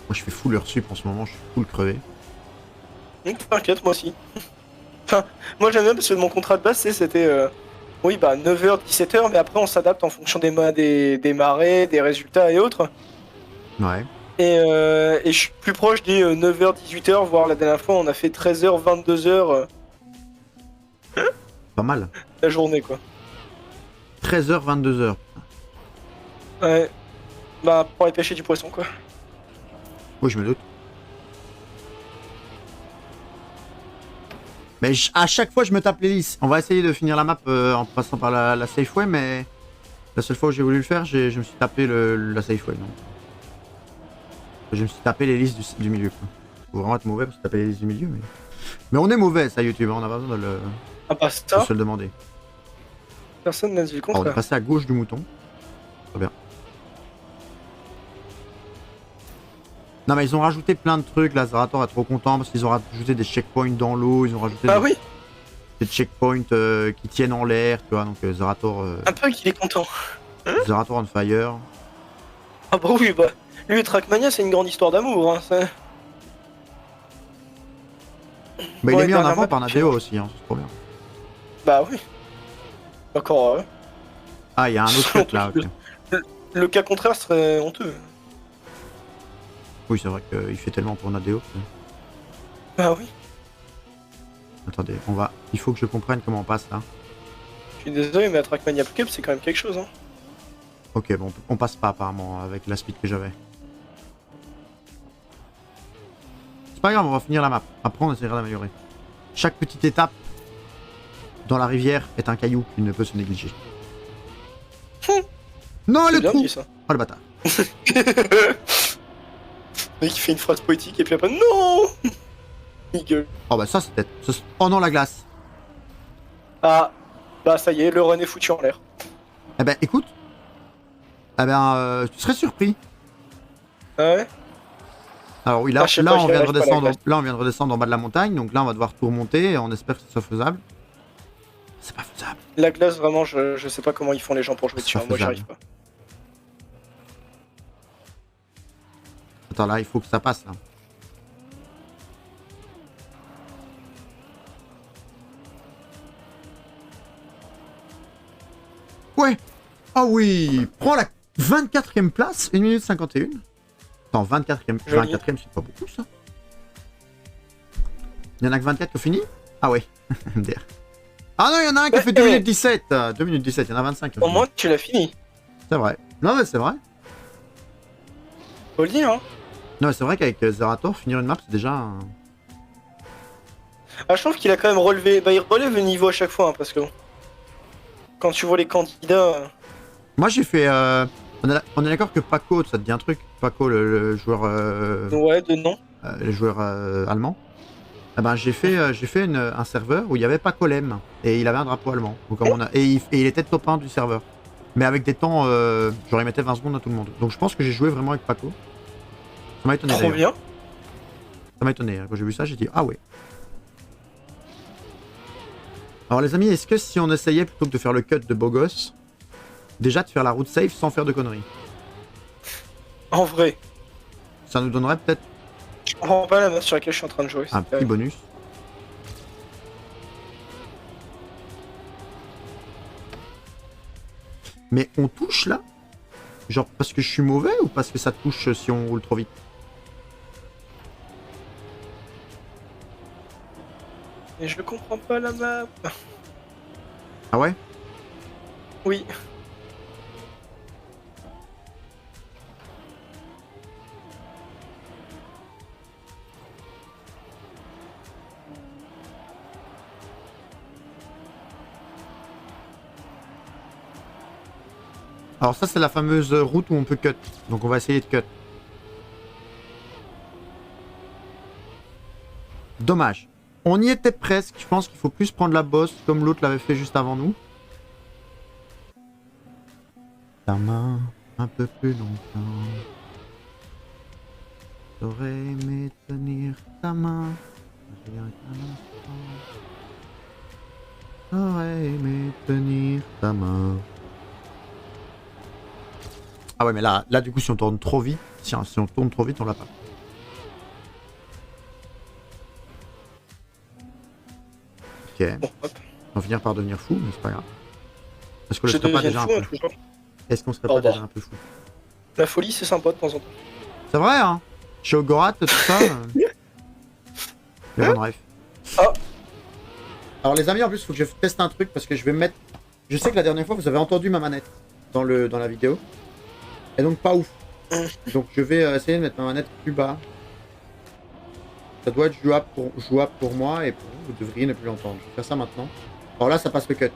Moi je fais full heure sup en ce moment, je suis full crevé. T'inquiète, moi aussi. Enfin, moi j'aime bien parce que mon contrat de base, c'était oui, bah 9h, 17h, mais après on s'adapte en fonction des marées, des résultats et autres. Ouais. Et je suis plus proche des 9h, 18h, voire la dernière fois on a fait 13h, 22h Pas mal. la journée quoi. 13h, 22h. Ouais. Bah pour aller pêcher du poisson quoi. Oui, je me doute. Mais à chaque fois, je me tape les listes. On va essayer de finir la map en passant par la safe way, mais la seule fois où j'ai voulu le faire, je me suis tapé la safe way. Donc. Je me suis tapé les listes du milieu. Quoi. Faut vraiment être mauvais pour se taper les listes du milieu. Mais on est mauvais, ça, YouTube. On a pas besoin Ah bah de ça, se le demander. personne n'a dit le Alors, on est contraire. passé à gauche du mouton. Très bien. Non, mais ils ont rajouté plein de trucs. Là, Zerator est trop content parce qu'ils ont rajouté des checkpoints dans l'eau. Ils ont rajouté Bah oui, des checkpoints qui tiennent en l'air. Tu vois, donc Zerator, un peu qu'il est content. Zerator on fire. Ah bah oui, bah lui et Trackmania c'est une grande histoire d'amour. Hein, ça. Mais il Ouais, est mis en dernière avant map, par Nadeo aussi, hein, c'est trop bien. Bah oui. Encore. Ah, il y a un autre truc là. Ok. Le cas contraire serait honteux. Oui, c'est vrai qu'il fait tellement pour Nadeo. Que... Bah oui. Attendez, il faut que je comprenne comment on passe là. Je suis désolé, mais à Trackmania Cup c'est quand même quelque chose. Hein. Ok, bon, on passe pas apparemment avec la speed que j'avais. C'est pas grave, on va finir la map. Après, on essaiera d'améliorer. Chaque petite étape dans la rivière est un caillou qui ne peut se négliger. Non, C'est le bien trou. dit ça. Oh le bâtard. Le mec qui fait une phrase poétique et puis après non. Il gueule. Oh bah ça, c'est peut-être... Oh non, la glace. Ah, bah ça y est, le run est foutu en l'air. Eh ben, écoute. Eh ben, tu serais surpris. Ah ouais. Alors oui, Ah, je sais pas, on j'y vient de arrive pas, la redescendre, glace. là, on vient de redescendre en bas de la montagne. Donc là, on va devoir tout remonter et on espère que ce soit faisable. C'est pas faisable. La glace, vraiment, je sais pas comment ils font les gens pour jouer C'est dessus. pas Hein. Moi, j'y faisable. arrive pas. Attends, là, il faut que ça passe, là. Ouais. Ah oui. Prends la 24e place, 1 minute 51. Attends, 24e, Joli. 24e, c'est pas beaucoup, ça. Il y en a que 24 qui ont fini. Ah ouais. MDR. Ah non, il y en a un qui a fait 2 minutes 17. 2 minutes 17, il y en a 25 qui ont Au fini. moins, tu l'as fini. C'est vrai. Non, mais c'est vrai. Faut le dire, hein. Non, mais c'est vrai qu'avec Zerator, finir une map, c'est déjà un... Ah, je trouve qu'il a quand même relevé. Bah, il relève le niveau à chaque fois, hein, parce que quand tu vois les candidats. Moi, j'ai fait... On est d'accord que Paco, ça te dit un truc Paco, le joueur... Ouais, de non. le joueur allemand. Eh ben, j'ai fait un serveur où il y avait Paco Lem. Et il avait un drapeau allemand. Donc, comme on a... et il était top 1 du serveur. Mais avec des temps... genre, il mettait 20 secondes à tout le monde. Donc, je pense que j'ai joué vraiment avec Paco. Ça m'a étonné, Trop d'ailleurs. bien. Ça m'a étonné. Quand j'ai vu ça, j'ai dit ah ouais. Alors les amis, est-ce que si on essayait plutôt que de faire le cut de beau gosse, déjà de faire la route safe sans faire de conneries, En vrai. ça nous donnerait peut-être Je comprends pas la map sur laquelle je suis en train de jouer. un petit bonus. Mais on touche là? Genre parce que je suis mauvais ou parce que ça touche si on roule trop vite? Et je comprends pas la map. Ah ouais? Oui. Alors ça c'est la fameuse route où on peut cut. Donc on va essayer de cut. Dommage. On y était presque. Je pense qu'il faut plus prendre la bosse comme l'autre l'avait fait juste avant nous. Ta main un peu plus longtemps. J'aurais aimé tenir ta main. Rien qu'un instant. J'aurais aimé tenir ta main. Ah ouais, mais là, du coup, si on tourne trop vite, si on tourne trop vite, on l'a pas. Ok. Bon, hop. On va finir par devenir fou, mais c'est pas grave. Est-ce qu'on ne Je serait pas deviens déjà un fou, peu hein, toujours. Est-ce qu'on serait Au pas revoir. déjà un peu fou? La folie, c'est sympa de temps en temps. C'est vrai, hein. Chez Ogorat, tout ça. Les bonnes refs. Ah. Alors les amis, en plus, il faut que je teste un truc parce que je vais mettre. Je sais que la dernière fois, vous avez entendu ma manette dans la vidéo. Et donc pas ouf. Donc je vais essayer de mettre ma manette plus bas. Ça doit être jouable pour moi et pour vous, vous devriez ne plus l'entendre. Je vais faire ça maintenant. Alors là, ça passe le cut.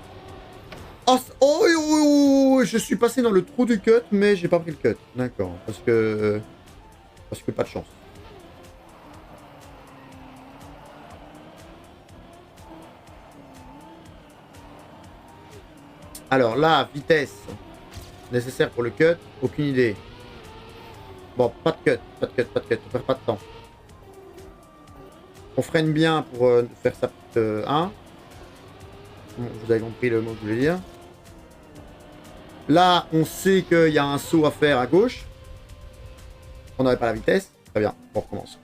Oh, je suis passé dans le trou du cut, mais j'ai pas pris le cut. D'accord, parce que pas de chance. Alors là, vitesse nécessaire pour le cut, aucune idée. Bon, pas de cut, on perd pas de temps. On freine bien pour faire sa petite 1. Bon, vous avez compris le mot que je voulais dire. Là, on sait qu'il y a un saut à faire à gauche. On n'avait pas la vitesse. Très bien, on recommence.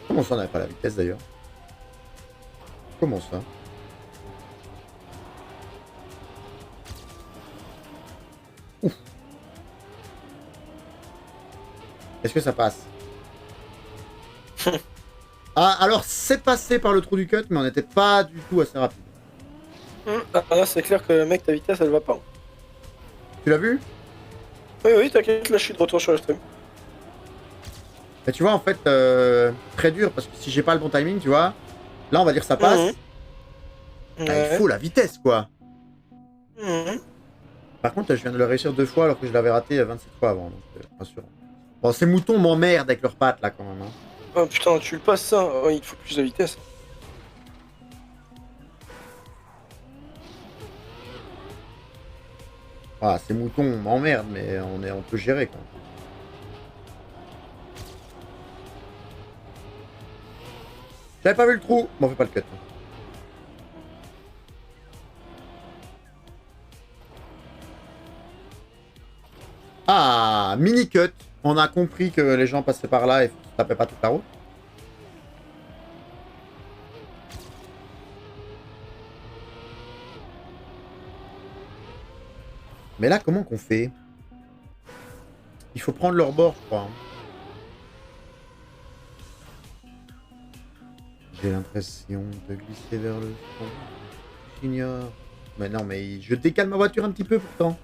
Comment ça, on n'avait pas la vitesse d'ailleurs? Comment ça? Ouf. Est-ce que ça passe? Ah, alors c'est passé par le trou du cut, mais on n'était pas du tout assez rapide. Ah, là, c'est clair que mec, ta vitesse, elle va pas. Tu l'as vu? Oui, oui, t'inquiète, là, je suis de retour sur le stream. Mais tu vois, en fait, très dur, parce que si j'ai pas le bon timing, tu vois, là, on va dire ça passe. Ouais. Ah, il faut la vitesse, quoi. Mhm. Par contre, je viens de le réussir 2 fois, alors que je l'avais raté 27 fois avant, donc pas sûr. Bon, ces moutons m'emmerdent avec leurs pattes, là, quand même. Hein. Oh putain, tu le passes ça. Oh, il faut plus de vitesse. Ah, ces moutons m'emmerdent, mais on peut gérer, quoi. J'avais pas vu le trou. Bon, on fait pas le cut. Ah, mini cut. On a compris que les gens passaient par là et ne tapaient pas toute la route. Mais là, comment qu'on fait? Il faut prendre leur bord, je crois. Hein. J'ai l'impression de glisser vers le fond. J'ignore. Mais non, mais je décale ma voiture un petit peu pourtant.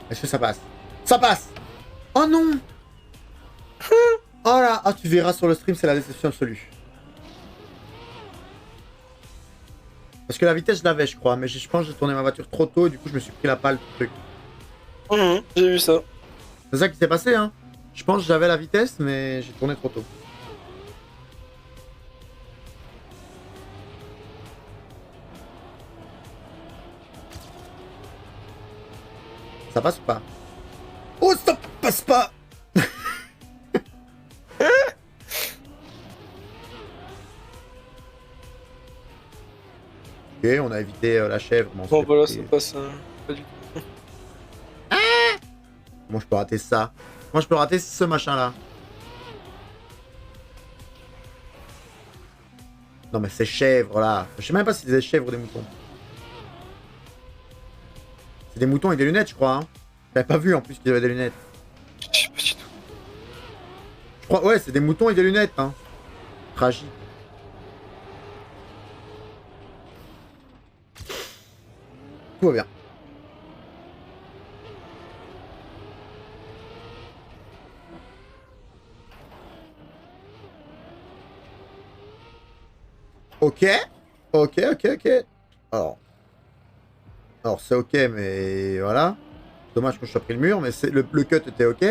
Est-ce que ça passe? Ça passe! Oh non! Oh là! Ah, tu verras sur le stream, c'est la déception absolue. Parce que la vitesse, je l'avais, je crois. Mais je pense que j'ai tourné ma voiture trop tôt et du coup, je me suis pris la palle, tout le truc. J'ai vu ça. C'est ça qui s'est passé, hein. Je pense que j'avais la vitesse, mais j'ai tourné trop tôt. Ça passe ou pas? Oh, ça passe pas! Ok, on a évité la chèvre. Bon, voilà, ça passe pas du tout. Moi, je peux rater ça. Moi, je peux rater ce machin-là. Non, mais ces chèvres-là. Je sais même pas si c'est des chèvres ou des moutons. C'est des moutons avec des lunettes, je crois. Hein. J'avais pas vu en plus qu'ils avaient des lunettes. Je sais pas du tout. Je crois, ouais, c'est des moutons avec des lunettes. Hein. Tragique. Tout va bien. Ok. Ok. Alors c'est ok, mais voilà. Dommage que je sois pris le mur, mais le cut était ok.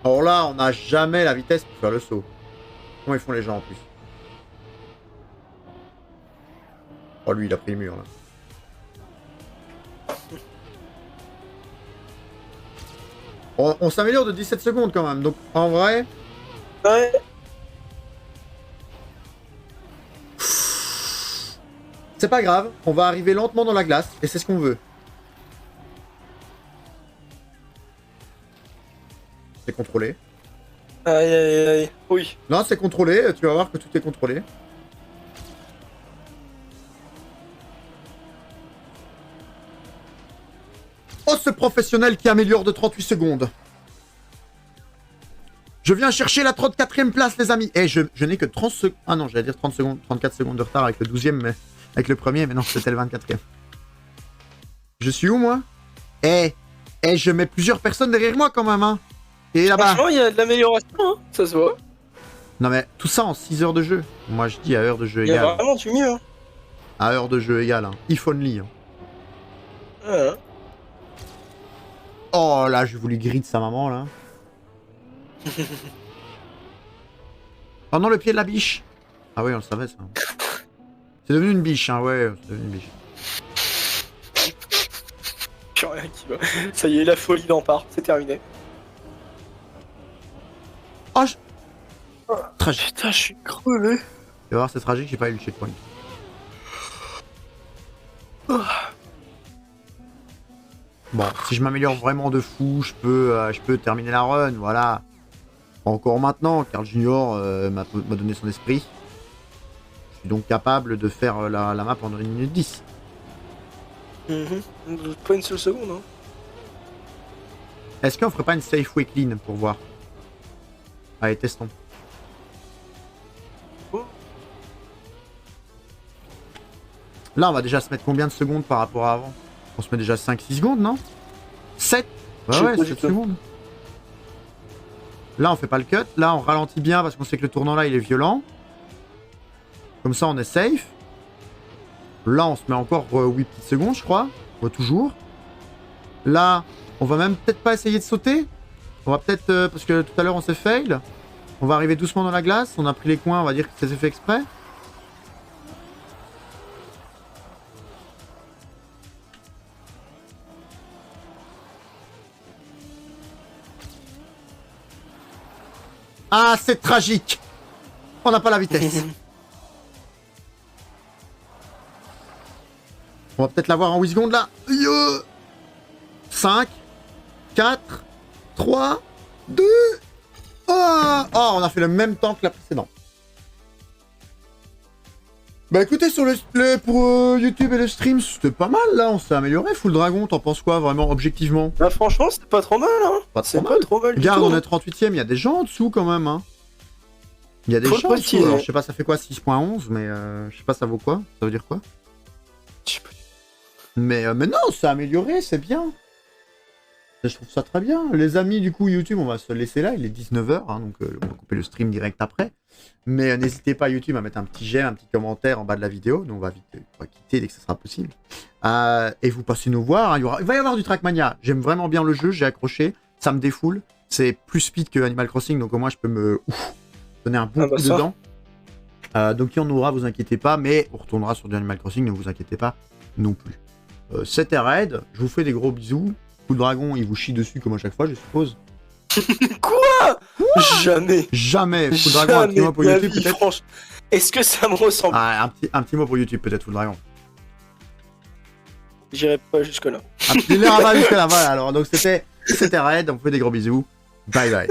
Alors là, on n'a jamais la vitesse pour faire le saut. Comment ils font les gens en plus? Oh lui, il a pris le mur là. On s'améliore de 17 secondes quand même. Donc en vrai, Ouais. c'est pas grave. On va arriver lentement dans la glace et c'est ce qu'on veut. C'est contrôlé. Aïe, aïe, aïe. Oui. Non, c'est contrôlé. Tu vas voir que tout est contrôlé. Oh, ce professionnel qui améliore de 38 secondes. Je viens chercher la 34e place, les amis. Et je n'ai que 30 secondes. Ah non, j'allais dire 30 secondes, 34 secondes de retard avec le 12e, mais avec le premier, mais non, c'était le 24e. Je suis où, moi? Je mets plusieurs personnes derrière moi quand même, hein. Et là-bas. Franchement, il y a de l'amélioration, hein. Ça se voit. Non, mais tout ça en 6 heures de jeu. Moi, je dis à heure de jeu Il y a égale. vraiment du mieux, hein. À heure de jeu égale, hein. If only, hein. Ouais. Oh là, j'ai voulu grid sa maman, là. Oh non, le pied de la biche. Ah oui, on le savait, ça. C'est devenu une biche, hein, ouais, c'est devenu une biche. Plus rien qui va. Ça y est, la folie d'Empare, c'est terminé. Oh, tragique. Putain, je suis crevé. Tu vas voir, c'est tragique, j'ai pas eu le checkpoint. Bon, si je m'améliore vraiment de fou, je peux terminer la run, voilà. Encore maintenant, Carl Junior m'a donné son esprit. Je suis donc capable de faire la map en 1 minute 10. Pas une seule seconde, hein. Est-ce qu'on ferait pas une safe way clean pour voir? Allez, testons. Oh. Là, on va déjà se mettre combien de secondes par rapport à avant? On se met déjà 5-6 secondes, non? 7? Ouais, Je sais ouais, pas 7 du tout. secondes. Là, on fait pas le cut. Là, on ralentit bien parce qu'on sait que le tournant là, il est violent. Comme ça, on est safe. Là, on se met encore 8 petites secondes, je crois. Toujours. Là, on va même peut-être pas essayer de sauter. On va peut-être... parce que tout à l'heure, on s'est fail. On va arriver doucement dans la glace. On a pris les coins, on va dire que ça s'est fait exprès. Ah, c'est tragique. On n'a pas la vitesse. On va peut-être l'avoir en 8 secondes là. 5, 4, 3, 2. Oh, on a fait le même temps que la précédente. Bah écoutez, sur pour YouTube et le stream, c'était pas mal là. On s'est amélioré. Full Dragon, t'en penses quoi vraiment, objectivement? Bah, franchement, c'est pas trop mal, hein. Pas trop C'est mal. pas trop mal. Regarde, du tout, on hein. est 38ème. Il y a des gens en dessous quand même. Hein. Il y a des Faut le gens en dessous. préciser. Alors, je sais pas, ça fait quoi 6.11, mais je sais pas, ça vaut quoi? Ça veut dire quoi? Je sais pas. Mais non, c'est amélioré, c'est bien. Je trouve ça très bien. Les amis, du coup, YouTube, on va se laisser là. Il est 19h, hein, donc on va couper le stream direct après. Mais n'hésitez pas, YouTube, à mettre un petit j'aime, un petit commentaire en bas de la vidéo. Nous, on va quitter dès que ce sera possible. Et vous passez nous voir. Hein. Il va y avoir du Trackmania. J'aime vraiment bien le jeu, j'ai accroché. Ça me défoule. C'est plus speed que Animal Crossing, donc au moins, je peux me donner un bon coup dedans. Donc il y en aura, vous inquiétez pas. Mais on retournera sur du Animal Crossing, ne vous inquiétez pas non plus. C'était Red. Je vous fais des gros bisous. Full Dragon, il vous chie dessus comme à chaque fois, je suppose. Quoi? Jamais. Jamais. Full Dragon, un petit mot pour YouTube, peut-être. Est-ce que ça me ressemble? Ah, un petit mot pour YouTube, peut-être, Full Dragon. J'irai pas jusque là. Un petit l'air à jusque là, voilà. Alors, donc c'était Red, on vous fait des gros bisous. Bye bye.